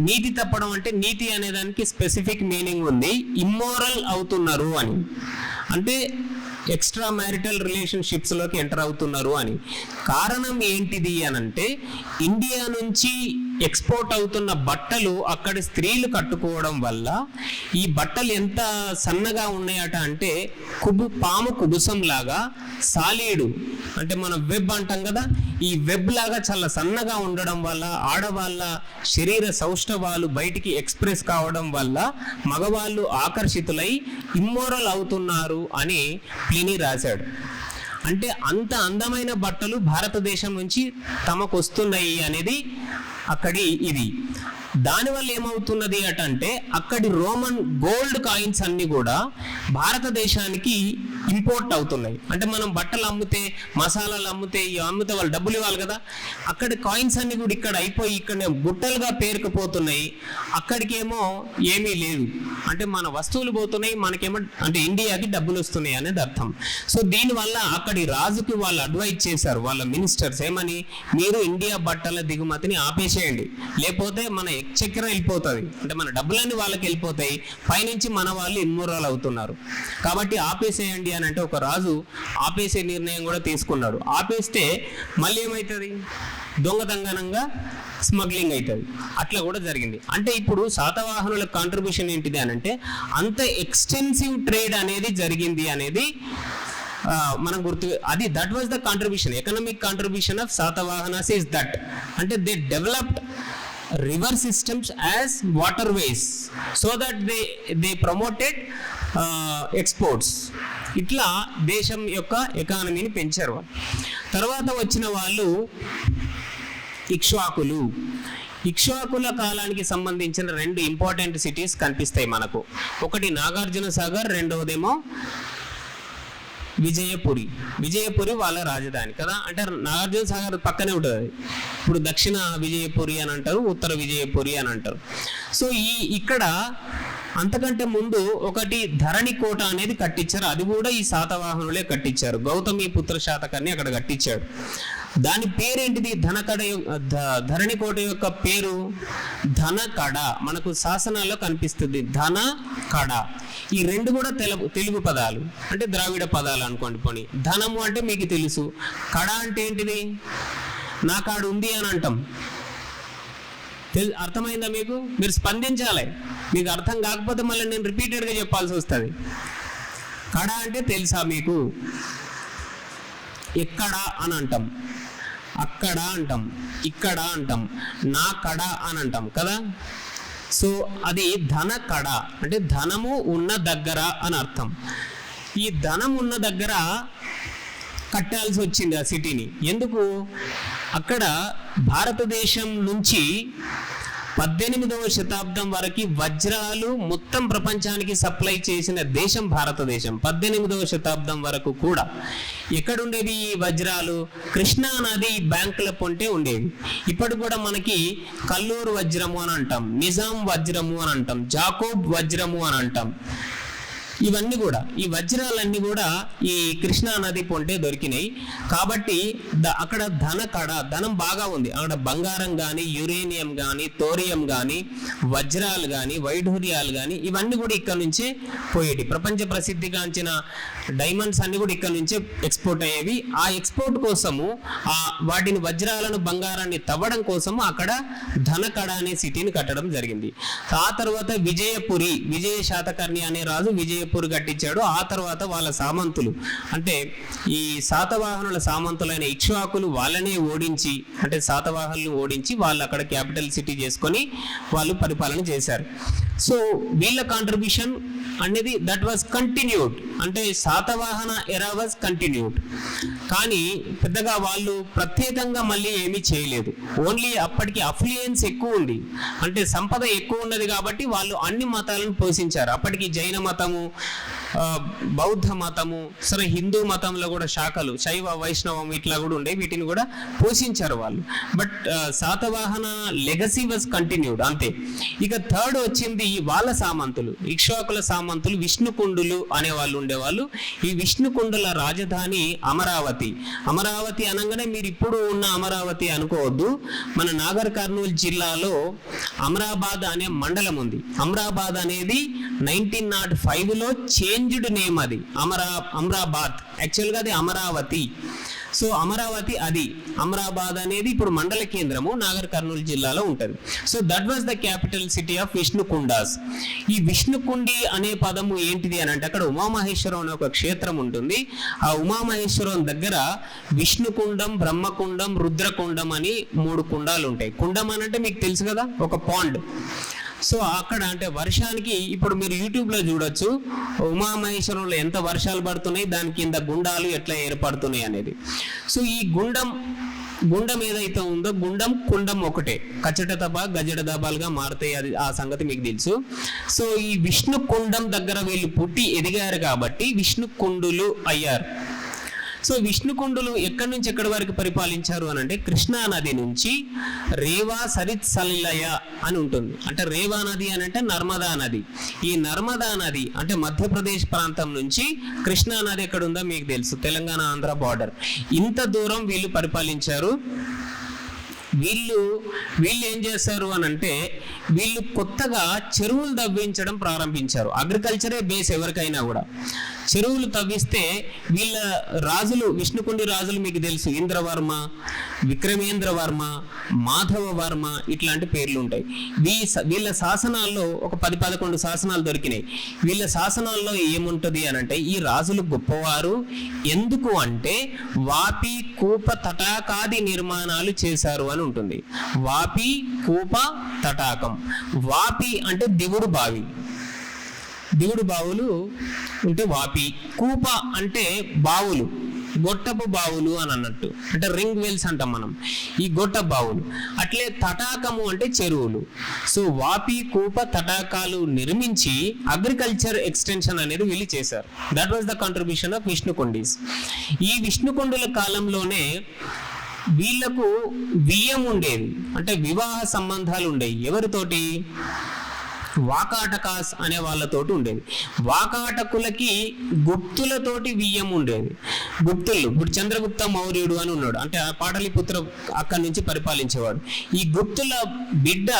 నీతి తప్పడం అంటే, నీతి అనేదానికి స్పెసిఫిక్ మీనింగ్ ఉంది, ఇమ్మోరల్ అవుతున్నారు అని. అంటే ఎక్స్ట్రా మ్యారిటల్ రిలేషన్షిప్స్లోకి ఎంటర్ అవుతున్నారు అని. కారణం ఏంటిది అని అంటే ఇండియా నుంచి ఎక్స్పోర్ట్ అవుతున్న బట్టలు అక్కడి స్త్రీలు కట్టుకోవడం వల్ల ఈ బట్టలు ఎంత సన్నగా ఉన్నాయట అంటే పాము కుబుసం లాగా, సాలీడు అంటే మనం వెబ్ అంటాం కదా, ఈ వెబ్ లాగా చాలా సన్నగా ఉండడం వల్ల ఆడవాళ్ళ శరీర సౌష్ఠవాలు బయటికి ఎక్స్ప్రెస్ కావడం వల్ల మగవాళ్ళు ఆకర్షితులై ఇమ్మోరల్ అవుతున్నారు అని ప్లినీ రాశాడు. అంటే అంత అందమైన బట్టలు భారతదేశం నుంచి తమకు వస్తున్నాయి అనేది అక్కడి ఇది. దానివల్ల ఏమవుతున్నది అంటే అక్కడి రోమన్ గోల్డ్ కాయిన్స్ అన్ని కూడా భారతదేశానికి ఇంపోర్ట్ అవుతున్నాయి. అంటే మనం బట్టలు అమ్మితే, మసాలాలు అమ్మితే వాళ్ళు డబ్బులు ఇవ్వాలి కదా. అక్కడి కాయిన్స్ అన్ని కూడా ఇక్కడ అయిపోయి ఇక్కడ గుట్టలుగా పేరుకుపోతున్నాయి. అక్కడికేమో ఏమీ లేదు, అంటే మన వస్తువులు పోతున్నాయి, మనకేమో అంటే ఇండియాకి డబ్బులు వస్తున్నాయి అనేది అర్థం. సో దీనివల్ల అక్కడి రాజుకి వాళ్ళు అడ్వైజ్ చేశారు, వాళ్ళ మినిస్టర్స్ ఏమని, మీరు ఇండియా బట్టల దిగుమతిని ఆపేసేయండి, లేకపోతే మన చక్కెర వెళ్ళిపోతుంది, అంటే మన డబ్బులన్నీ వాళ్ళకి వెళ్ళిపోతాయి, పైనుంచి మన వాళ్ళు ఇమ్మోరల్ అవుతున్నారు కాబట్టి ఆపేసేయండి అని అంటే ఒక రాజు ఆపేసే నిర్ణయం కూడా తీసుకున్నాడు. ఆపేస్తే మళ్ళీ ఏమవుతుంది, దొంగతనంగా స్మగ్లింగ్ అవుతుంది. అట్లా కూడా జరిగింది. అంటే ఇప్పుడు శాతవాహనుల కాంట్రిబ్యూషన్ ఏంటిది అని అంటే అంత ఎక్స్టెన్సివ్ ట్రేడ్ అనేది జరిగింది అనేది మనం గుర్తు. అది that was the contribution, economic contribution of Satavahanas is that. అంటే they developed river systems as waterways so that they promoted exports. ఇట్లా దేశం యొక్క ఎకానమీని పెంచారు. తర్వాత వచ్చిన వాళ్ళు ఇక్ష్వాకుల కాలానికి సంబంధించిన 2 ఇంపార్టెంట్ సిటీస్ కనిపిస్తాయి మనకు. ఒకటి నాగార్జున సాగర్, రెండవదేమో విజయపురి వాళ్ళ రాజధాని కదా. అంటే నాగార్జున సాగర్ పక్కనే ఉంటుంది. ఇప్పుడు దక్షిణ విజయపురి అని అంటారు, ఉత్తర విజయపురి అని అంటారు. సో ఇక్కడ అంతకంటే ముందు ఒకటి ధరణి కోట అనేది కట్టించారు. అది కూడా ఈ శాతవాహనులే కట్టించారు. గౌతమి పుత్ర శాతకర్ణి అక్కడ కట్టించాడు. దాని పేరేంటిది? ధరణి కోట యొక్క పేరు ధనకడ. మనకు శాసనాల్లో కనిపిస్తుంది ధనకడ. ఈ 2 కూడా తెలుగు పదాలు, అంటే ద్రావిడ పదాలు అనుకోండి. పోనీ ధనము అంటే మీకు తెలుసు, కడ అంటే ఏంటిది? నా కాడు ఉంది అని అంటాం. అర్థమైందా మీకు? మీరు స్పందించాలి. మీకు అర్థం కాకపోతే మళ్ళీ నేను రిపీటెడ్గా చెప్పాల్సి వస్తుంది. కడ అంటే తెలుసా మీకు? ఎక్కడ అని అంటాం, అక్కడ అంటాం, ఇక్కడ అంటాం, నా కడ అని అంటాం కదా. సో అది ధన కడ అంటే ధనము ఉన్న దగ్గర అని అర్థం. ఈ ధనం ఉన్న దగ్గర కట్టాల్సి వచ్చింది ఆ సిటీని. ఎందుకు? అక్కడ భారతదేశం నుంచి 18వ శతాబ్దం వరకు వజ్రాలు మొత్తం ప్రపంచానికి సప్లై చేసిన దేశం భారతదేశం. 18వ శతాబ్దం వరకు కూడా ఎక్కడుండేవి ఈ వజ్రాలు? కృష్ణా నది బ్యాంకుల పొంటే ఉండేవి. ఇప్పుడు కూడా మనకి కల్లూరు వజ్రము అని అంటాం, నిజాం వజ్రము అని అంటాం, జాకోబ్ వజ్రము అని అంటాం. ఇవన్నీ కూడా ఈ వజ్రాలన్నీ కూడా ఈ కృష్ణా నది పొంటే దొరికినాయి కాబట్టి అక్కడ ధనం బాగా ఉంది. అక్కడ బంగారం కానీ, యురేనియం కానీ, థోరియం కానీ, వజ్రాలు కానీ, వైఢూర్యాలు కానీ ఇవన్నీ కూడా ఇక్కడ నుంచే పోయేటి. ప్రపంచ ప్రసిద్ధిగాంచిన డైమండ్స్ అన్ని కూడా ఇక్కడ నుంచే ఎక్స్పోర్ట్ అయ్యేవి. ఆ ఎక్స్పోర్ట్ కోసము వాటిని వజ్రాలను, బంగారాన్ని తవ్వడం కోసము అక్కడ ధనకడ అనే సిటీని కట్టడం జరిగింది. ఆ తర్వాత విజయ శాతకర్ణి అనే రాజు విజయపూర్ కట్టించాడు. ఆ తర్వాత వాళ్ళ సామంతులు అంటే ఈ శాతవాహనుల సామంతులైన ఇక్ష్వాకులు వాళ్ళనే ఓడించి, అంటే శాతవాహనులను ఓడించి వాళ్ళు అక్కడ క్యాపిటల్ సిటీ చేసుకొని వాళ్ళు పరిపాలన చేశారు. సో వీళ్ళ కాంట్రిబ్యూషన్ అనేది దట్ వాజ్ కంటిన్యూడ్, అంటే శాతవాహన ఎరా వాజ్ కంటిన్యూడ్. కానీ పెద్దగా వాళ్ళు ప్రత్యేకంగా మళ్ళీ ఏమీ చేయలేదు. ఓన్లీ అప్పటికి అఫ్లుయెన్స్ ఎక్కువ ఉంది, అంటే సంపద ఎక్కువ ఉన్నది కాబట్టి వాళ్ళు అన్ని మతాలను పోషించారు. అప్పటికి జైన మతము, బౌద్ధ మతము, సరే హిందూ మతంలో కూడా శాఖలు శైవ, వైష్ణవం ఇట్లా కూడా ఉండే, వీటిని కూడా పోషించారు వాళ్ళు. But Satavahana legacy was continued అంతే. ఇక థర్డ్ వచ్చింది వాళ్ళ సామంతులు, ఇక్ష్వాకుల సామంతులు విష్ణుకుండులు అనే వాళ్ళు ఉండేవాళ్ళు. ఈ విష్ణుకుండుల రాజధాని అమరావతి. అమరావతి అనగానే మీరు ఇప్పుడు ఉన్న అమరావతి అనుకోవద్దు. మన నాగర్ కర్నూలు జిల్లాలో అమరాబాద్ అనే మండలం ఉంది. అమరాబాద్ అనేది 1905లో చేంజ్డ్ నేమ్, అది అమరాబాద్, యాక్చువల్గా అది అమరావతి. సో అమరావతి అది అమరాబాద్ అనేది ఇప్పుడు మండల కేంద్రము నాగర్ కర్నూలు జిల్లాలో ఉంటుంది. So that was the capital city of Vishnukundas. ఈ విష్ణుకుండి అనే పదము ఏంటిది అని అంటే అక్కడ ఉమామహేశ్వరం అనే ఒక క్షేత్రం ఉంటుంది. ఆ ఉమామహేశ్వరం దగ్గర విష్ణుకుండం, బ్రహ్మకుండం, రుద్రకుండం అని 3 కుండాలు ఉంటాయి. కుండం అని అంటే మీకు తెలుసు కదా, ఒక పాండ్. సో అక్కడ అంటే వర్షానికి ఇప్పుడు మీరు యూట్యూబ్లో చూడొచ్చు ఉమామహేశ్వరంలో ఎంత వర్షాలు పడుతున్నాయి, దాని కింద గుండాలు ఎట్లా ఏర్పడుతున్నాయి అనేది. సో ఈ గుండం ఏదైతే ఉందో కుండం ఒకటే, కచ్చట దబ గజడ దబాలుగా మారుతాయి, అది ఆ సంగతి మీకు తెలుసు. సో ఈ విష్ణు కుండం దగ్గర వీళ్ళు పుట్టి ఎదిగారు కాబట్టి విష్ణుకుండులు అయ్యారు. సో విష్ణుకుండులు ఎక్కడి నుంచి ఎక్కడి వరకు పరిపాలించారు అని అంటే కృష్ణా నది నుంచి రేవా సరిత్ సల్లయ అని ఉంటుంది. అంటే రేవా నది అని అంటే నర్మదా నది. ఈ నర్మదా నది అంటే మధ్యప్రదేశ్ ప్రాంతం నుంచి కృష్ణా నది ఎక్కడ ఉందో మీకు తెలుసు, తెలంగాణ ఆంధ్ర బార్డర్. ఇంత దూరం వీళ్ళు పరిపాలించారు. వీళ్ళు ఏం చేశారు అని అంటే వీళ్ళు కొత్తగా చెరువులు తవ్వించడం ప్రారంభించారు. అగ్రికల్చరే బేస్ ఎవరికైనా కూడా. చెరువులు తవ్విస్తే వీళ్ళ రాజులు, విష్ణుకుండి రాజులు మీకు తెలుసు, ఇంద్రవర్మ, విక్రమేంద్రవర్మ, మాధవవర్మ ఇట్లాంటి పేర్లు ఉంటాయి. వీళ్ళ శాసనాల్లో ఒక 10-11 శాసనాలు దొరికినాయి. వీళ్ళ శాసనాల్లో ఏముంటుంది అని అంటే ఈ రాజులు గొప్పవారు, ఎందుకు అంటే వాపి, కూప, తటాకాది నిర్మాణాలు చేశారు అని ఉంటుంది. వాపి, కూప, తటాకం. వాపి అంటే దిగుడు బావి, దిగుడు బావులు ఉంటే వాపి. కూప అంటే బావులు, గొట్టపు బావులు అని అన్నట్టు, అంటే రింగ్ వెల్స్ అంటాం మనం, ఈ గొట్ట బావులు. అట్లే తటాకము అంటే చెరువులు. సో వాపి, కూప, తటాకాలు నిర్మించి అగ్రికల్చర్ ఎక్స్టెన్షన్ అనేది వీళ్ళు చేశారు. That was the contribution of Vishnukundis. ఈ విష్ణుకుండుల కాలంలోనే వీళ్లకు వియ్యం ఉండేది, అంటే వివాహ సంబంధాలు ఉండేవి. ఎవరితోటి? వాకాటకాస్ అనే వాళ్ళతోటి ఉండేది. వాకాటకులకి గుప్తులతోటి వియ్యం ఉండేది. గుప్తులు, ఇప్పుడు చంద్రగుప్త మౌర్యుడు అని ఉన్నాడు, అంటే పాటలిపుత్ర అక్కడి నుంచి పరిపాలించేవాడు. ఈ గుప్తుల బిడ్డ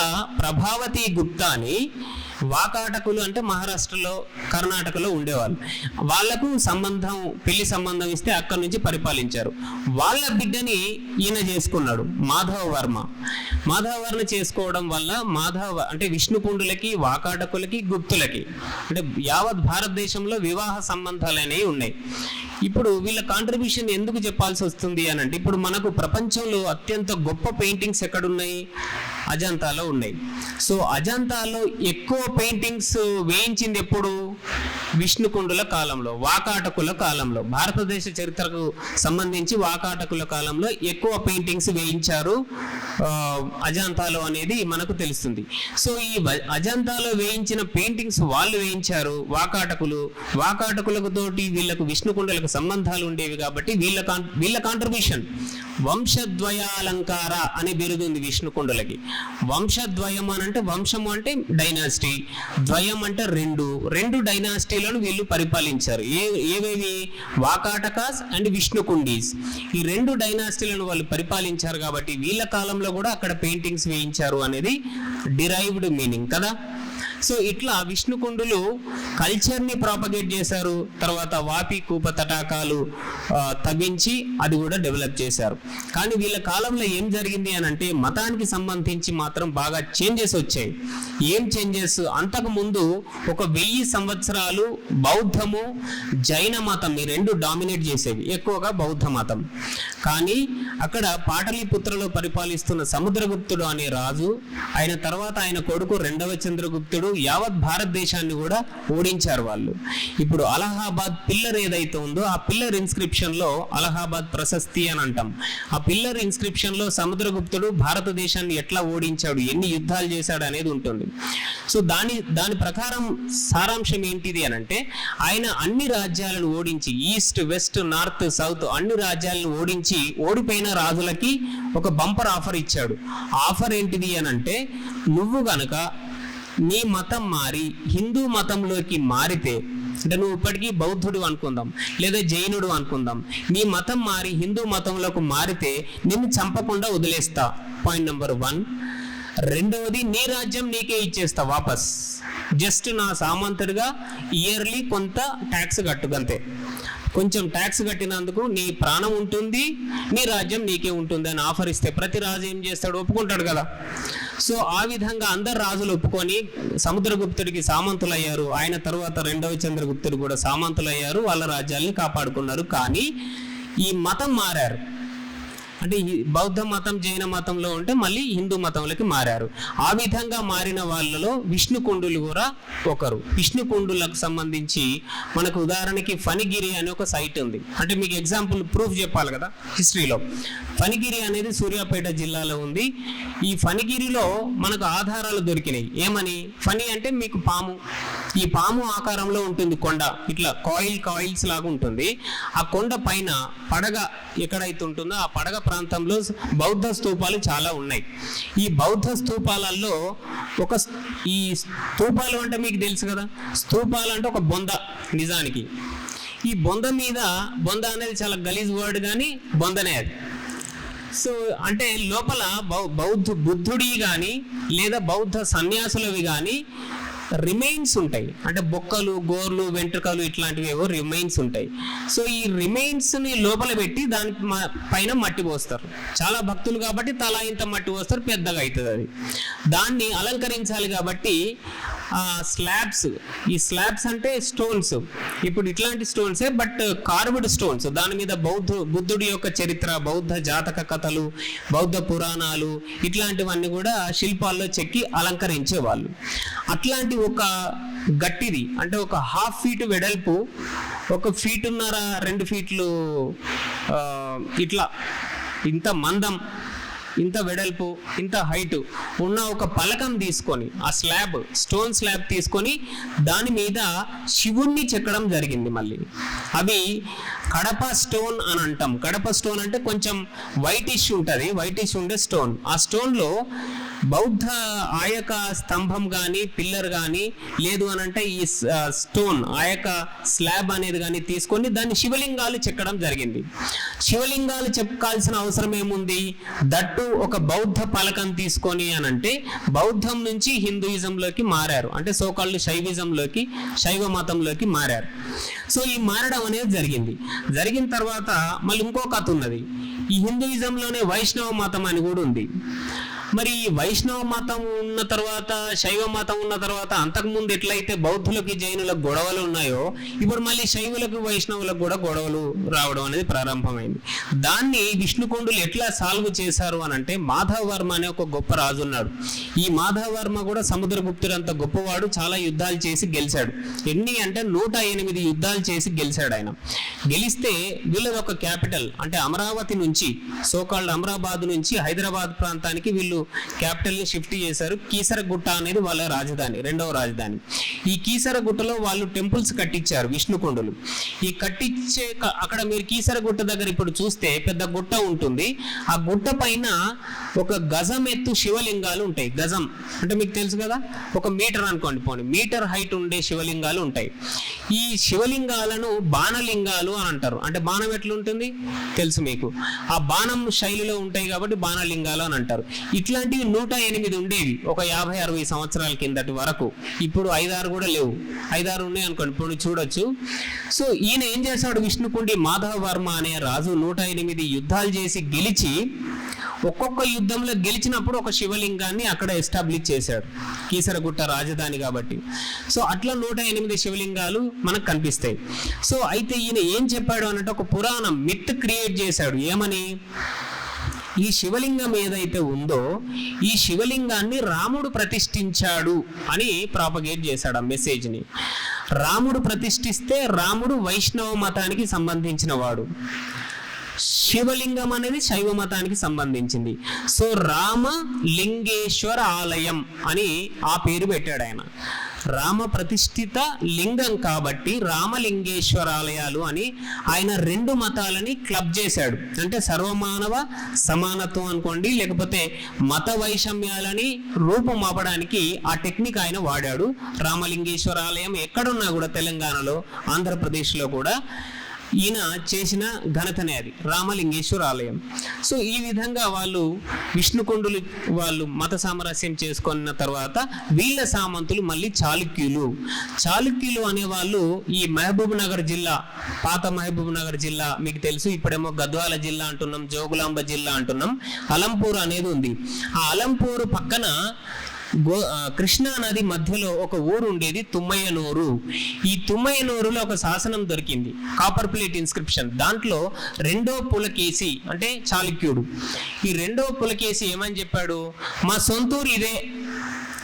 ప్రభావతి గుప్తా అని వాకాటకులు అంటే మహారాష్ట్రలో, కర్ణాటకలో ఉండేవాళ్ళు. వాళ్లకు పెళ్లి సంబంధం ఇస్తే అక్కడి నుంచి పరిపాలించారు. వాళ్ళ బిడ్డని ఈయన చేసుకున్నాడు, మాధవవర్మ. మాధవవర్మ చేసుకోవడం వల్ల అంటే విష్ణుకుండులకి, వాకాటకులకి, గుప్తులకి అంటే యావత్ భారతదేశంలో వివాహ సంబంధాలు అనేవి ఉన్నాయి. ఇప్పుడు వీళ్ళ కాంట్రిబ్యూషన్ ఎందుకు చెప్పాల్సి వస్తుంది అని అంటే ఇప్పుడు మనకు ప్రపంచంలో అత్యంత గొప్ప పెయింటింగ్స్ ఎక్కడున్నాయి? అజంతాలో ఉన్నాయి. సో అజంతాలో ఎక్కువ పెయింటింగ్స్ వేయించింది ఎప్పుడు? విష్ణుకుండుల కాలంలో, వాకాటకుల కాలంలో. భారతదేశ చరిత్రకు సంబంధించి వాకాటకుల కాలంలో ఎక్కువ పెయింటింగ్స్ వేయించారు అజంతాలో అనేది మనకు తెలుస్తుంది. సో ఈ అజంతాలో వేయించిన పెయింటింగ్స్ వాళ్ళు వేయించారు వాకాటకులకు తోటి వీళ్ళకు విష్ణుకుండులకు సంబంధాలు ఉండేవి కాబట్టి వీళ్ళ కాంట్రిబ్యూషన్. వంశద్వయాలంకార అనే బిరుదు ఉంది విష్ణుకుండులకి. వంశద్వయం అని అంటే వంశము అంటే డైనాసిటీ, ద్వయం అంటే రెండు డైనాసిటీల డైనాసిటీలను వీళ్ళు పరిపాలించారు. ఏవేవి? వాకాటకాస్ అండ్ విష్ణుకుండీస్. ఈ 2 డైనాసిటీలను వాళ్ళు పరిపాలించారు కాబట్టి వీళ్ళ కాలంలో కూడా అక్కడ పెయింటింగ్స్ వేయించారు అనేది డిరైవ్డ్ మీనింగ్ కదా. సో ఇట్లా విష్ణుకుండులు కల్చర్ని ప్రాపగేట్ చేశారు. తర్వాత వాపి కూప తటాకాలు తవ్వించి అది కూడా డెవలప్ చేశారు. కానీ వీళ్ళ కాలంలో ఏం జరిగింది అని అంటే మతానికి సంబంధించి మాత్రం బాగా చేంజెస్ వచ్చాయి. ఏం చేంజెస్? అంతకుముందు ఒక 1000 సంవత్సరాలు బౌద్ధము జైన మతం ఈ 2 డామినేట్ చేసేవి, ఎక్కువగా బౌద్ధ మతం. కానీ అక్కడ పాటలీపుత్రలో పరిపాలిస్తున్న సముద్రగుప్తుడు అనే రాజు, ఆయన తర్వాత ఆయన కొడుకు 2వ చంద్రగుప్తుడు యావత్ భారతదేశాన్ని కూడా ఓడించారు వాళ్ళు. ఇప్పుడు అలహాబాద్ పిల్లర్ ఏదైతే ఉందో ఆ పిల్లర్ ఇన్స్క్రిప్షన్ లో అలహాబాద్ ప్రశస్తి అని అంటాం. ఆ పిల్లర్ ఇన్స్క్రిప్షన్ లో సముద్రగుప్తుడు భారతదేశాన్ని ఎట్లా ఓడించాడు, ఎన్ని యుద్ధాలు చేశాడు అనేది ఉంటుంది. సో దాని ప్రకారం సారాంశం ఏంటిది అని అంటే ఆయన అన్ని రాజ్యాలను ఓడించి ఈస్ట్ వెస్ట్ నార్త్ సౌత్ అన్ని రాజ్యాలను ఓడించి ఓడిపోయిన రాజులకి ఒక బంపర్ ఆఫర్ ఇచ్చాడు. ఆఫర్ ఏంటిది అని అంటే నువ్వు గనక నీ మతం మారి హిందూ మతంలోకి మారితే, అంటే నువ్వు ఇప్పటికీ బౌద్ధుడు అనుకుందాం లేదా జైనుడు అనుకుందాం, నీ మతం మారి హిందూ మతంలోకి మారితే నిన్ను చంపకుండా వదిలేస్తా. Point number 1. రెండవది, నీ రాజ్యం నీకే ఇచ్చేస్తా వాపస్, జస్ట్ నా సామంతుడిగా ఇయర్లీ కొంత ట్యాక్స్ కట్టుకంతే. కొంచెం ట్యాక్స్ కట్టినందుకు నీ ప్రాణం ఉంటుంది, నీ రాజ్యం నీకే ఉంటుంది అని ఆఫర్ ఇస్తే ప్రతి రాజు ఏం చేస్తాడు? ఒప్పుకుంటాడు కదా. సో ఆ విధంగా అందరు రాజులు ఒప్పుకొని సముద్రగుప్తుడికి సామంతులు అయ్యారు. ఆయన తర్వాత 2వ చంద్రగుప్తుడు కూడా సామంతులు అయ్యారు, వాళ్ళ రాజ్యాల్ని కాపాడుకున్నారు. కానీ ఈ మతం మారారు. అంటే ఈ బౌద్ధ మతం జైన మతంలో ఉంటే మళ్ళీ హిందూ మతంలోకి మారారు. ఆ విధంగా మారిన వాళ్ళలో విష్ణుకుండులు కూడా ఒకరు. విష్ణుకుండులకు సంబంధించి మనకు ఉదాహరణకి ఫణిగిరి అనే ఒక సైట్ ఉంది. అంటే మీకు ఎగ్జాంపుల్ ప్రూఫ్ చెప్పాలి కదా హిస్టరీలో. ఫణిగిరి అనేది సూర్యాపేట జిల్లాలో ఉంది. ఈ ఫణిగిరిలో మనకు ఆధారాలు దొరికినాయి. ఏమని? ఫణి అంటే మీకు పాము, ఈ పాము ఆకారంలో ఉంటుంది కొండ, ఇట్లా కాయిల్స్ లాగా ఉంటుంది. ఆ కొండ పైన పడగ ఎక్కడైతే ఉంటుందో ఆ పడగ ప్రాంతంలో బౌద్ధ స్తూపాలు చాలా ఉన్నాయి. ఈ బౌద్ధ స్తూపాలలో ఈ స్తూపాలు అంటే మీకు తెలుసు కదా, స్తూపాలు అంటే ఒక బొంద. నిజానికి ఈ బొంద మీద, బొంద అనేది చాలా గలీజ్ వర్డ్ కానీ బొందనే అది. సో అంటే లోపల బుద్ధుడి కానీ లేదా బౌద్ధ సన్యాసులవి కానీ రిమైన్స్ ఉంటాయి. అంటే బొక్కలు, గోర్లు, వెంట్రుకలు ఇట్లాంటివి ఏవో రిమైన్స్ ఉంటాయి. సో ఈ రిమైన్స్ని లోపల పెట్టి దాని పైన మట్టి పోస్తారు. చాలా భక్తులు కాబట్టి తలా ఇంత మట్టి పోస్తారు, పెద్దగా అవుతుంది అది. దాన్ని అలంకరించాలి కాబట్టి స్లాబ్స్, ఈ స్లాబ్స్ అంటే స్టోన్స్, ఇప్పుడు ఇట్లాంటి స్టోన్సే బట్ కార్వ్డ్ స్టోన్స్. దాని మీద బుద్ధుడి యొక్క చరిత్ర, బౌద్ధ జాతక కథలు, బౌద్ధ పురాణాలు ఇట్లాంటివన్నీ కూడా శిల్పాల్లో చెక్కి అలంకరించేవాళ్ళు. అట్లాంటి ఒక గట్టిది అంటే ఒక 1/2 ఫీట్ వెడల్పు, 1 ఫీటున్నర 2 ఫీట్లు ఇట్లా ఇంత మందం, ఇంత వెడల్పు, ఇంత హైట్ ఉన్న ఒక పలకం తీసుకొని ఆ స్టోన్ స్లాబ్ తీసుకొని దాని మీద శివుణ్ణి చెక్కడం జరిగింది. మళ్ళీ అవి కడప స్టోన్ అని అంటాం. కడప స్టోన్ అంటే కొంచెం వైటిష్ ఉంటుంది, వైటిష్ ఉండే స్టోన్. ఆ స్టోన్లో బౌద్ధ ఆయక స్తంభం కానీ పిల్లర్ కానీ లేదు అని అంటే ఈ స్టోన్ ఆయక స్లాబ్ అనేది కానీ తీసుకొని దాన్ని శివలింగాలు చెక్కడం జరిగింది. శివలింగాలు చెక్కాల్సిన అవసరం ఏముంది? దట్టు ఒక బౌద్ధ పలకం తీసుకొని అని అంటే బౌద్ధం నుంచి హిందూయిజంలోకి మారారు, అంటే సోకాళ్ళు శైవిజంలోకి, శైవ మతంలోకి మారారు. సో ఈ మారడం అనేది జరిగిన తర్వాత మళ్ళీ ఇంకో కథ ఉన్నది. ఈ హిందూయిజంలోనే వైష్ణవ మతం అని కూడా ఉంది. మరి ఈ వైష్ణవ మతం ఉన్న తర్వాత, శైవ మతం ఉన్న తర్వాత అంతకుముందు ఎట్లయితే బౌద్ధులకి జైనులకు గొడవలు ఉన్నాయో ఇప్పుడు మళ్ళీ శైవులకు వైష్ణవులకు కూడా గొడవలు రావడం అనేది ప్రారంభమైంది. దాన్ని విష్ణుకుండులు ఎట్లా సాల్వ్ చేశారు అని అంటే మాధవవర్మ అనే ఒక గొప్ప రాజు ఉన్నాడు. ఈ మాధవవర్మ కూడా సముద్రగుప్తుడు అంత గొప్పవాడు, చాలా యుద్ధాలు చేసి గెలిచాడు. ఎన్ని అంటే 108 యుద్ధాలు చేసి గెలిచాడు ఆయన. గెలిస్తే వీళ్ళది ఒక క్యాపిటల్ అంటే అమరావతి నుంచి, సోకాల్డ్ అమరాబాద్ నుంచి హైదరాబాద్ ప్రాంతానికి వీళ్ళు క్యాపిటల్ ని షిఫ్ట్ చేశారు. కీసరగుట్ట అనేది వాళ్ళ రాజధాని, 2వ రాజధాని. ఈ కీసరగుట్టలో వాళ్ళు టెంపుల్స్ కట్టించారు విష్ణుకుండులు. ఈ కట్టించే అక్కడ మీరు కీసరగుట్ట దగ్గర ఇప్పుడు చూస్తే పెద్ద గుట్ట ఉంటుంది. ఆ గుట్ట పైన ఒక గజం ఎత్తు శివలింగాలు ఉంటాయి. గజం అంటే మీకు తెలుసు కదా, 1 మీటర్ అనుకోండి, పోనీ మీటర్ హైట్ ఉండే శివలింగాలు ఉంటాయి. ఈ శివలింగాలను బాణలింగాలు అని అంటారు. అంటే బాణం ఎట్లుంటుంది తెలుసు మీకు, ఆ బాణం శైలిలో ఉంటాయి కాబట్టి బాణలింగాలు అని అంటారు. ఇట్లాంటివి 108 ఉండేవి ఒక 50-60 సంవత్సరాల కిందటి వరకు. ఇప్పుడు 5-6 కూడా లేవు, 5-6 ఉన్నాయి అనుకోండి, ఇప్పుడు చూడొచ్చు. సో ఈయన ఏం చేశాడు, విష్ణుకుండి మాధవ వర్మ అనే రాజు 108 యుద్ధాలు చేసి గెలిచి, ఒక్కొక్క యుద్ధంలో గెలిచినప్పుడు ఒక శివలింగాన్ని అక్కడ ఎస్టాబ్లిష్ చేశాడు, కీసరగుట్ట రాజధాని కాబట్టి. సో అట్లా 108 శివలింగాలు మనకు కనిపిస్తాయి. సో అయితే ఈయన ఏం చెప్పాడు అన్నట్టు ఒక పురాణం మిత్ క్రియేట్ చేశాడు. ఏమని, ఈ శివలింగం ఏదైతే ఉందో ఈ శివలింగాన్ని రాముడు ప్రతిష్ఠించాడు అని ప్రాపగేట్ చేశాడు ఆ మెసేజ్ని. రాముడు ప్రతిష్ఠిస్తే రాముడు వైష్ణవ మతానికి సంబంధించిన వాడు, శివలింగం అనేది శైవ మతానికి సంబంధించింది. సో రామలింగేశ్వర ఆలయం అని ఆ పేరు పెట్టాడు ఆయన. రామ ప్రతిష్ఠిత లింగం కాబట్టి రామలింగేశ్వరాలయాలు అని ఆయన 2 మతాలని క్లబ్ చేశాడు. అంటే సర్వమానవ సమానత్వం అనుకోండి, లేకపోతే మత వైషమ్యాలని రూపుమాపడానికి ఆ టెక్నిక్ ఆయన వాడాడు. రామలింగేశ్వరాలయం ఎక్కడున్నా కూడా తెలంగాణలో, ఆంధ్రప్రదేశ్లో కూడా ఈయన చేసిన ఘనతనే అది, రామలింగేశ్వర ఆలయం. సో ఈ విధంగా వాళ్ళు విష్ణుకుండులు వాళ్ళు మత సామరస్యం చేసుకున్న తర్వాత వీళ్ళ సామంతులు మళ్ళీ చాళుక్యులు అనే వాళ్ళు ఈ మహబూబ్ నగర్ జిల్లా, పాత మహబూబ్ నగర్ జిల్లా మీకు తెలుసు, ఇప్పుడేమో గద్వాల జిల్లా అంటున్నాం, జోగులాంబ జిల్లా అంటున్నాం. అలంపూర్ అనేది ఉంది. ఆ అలంపూర్ పక్కన కృష్ణా నది మధ్యలో ఒక ఊరు ఉండేది, తుమ్మయ్యనూరు. ఈ తుమ్మయ్యనూరులో ఒక శాసనం దొరికింది, కాపర్ ప్లేట్ ఇన్స్క్రిప్షన్. దాంట్లో 2వ పులకేసి అంటే చాళుక్యుడు, ఈ 2వ పులకేసి ఏమని చెప్పాడు, మా సొంతూరు ఇదే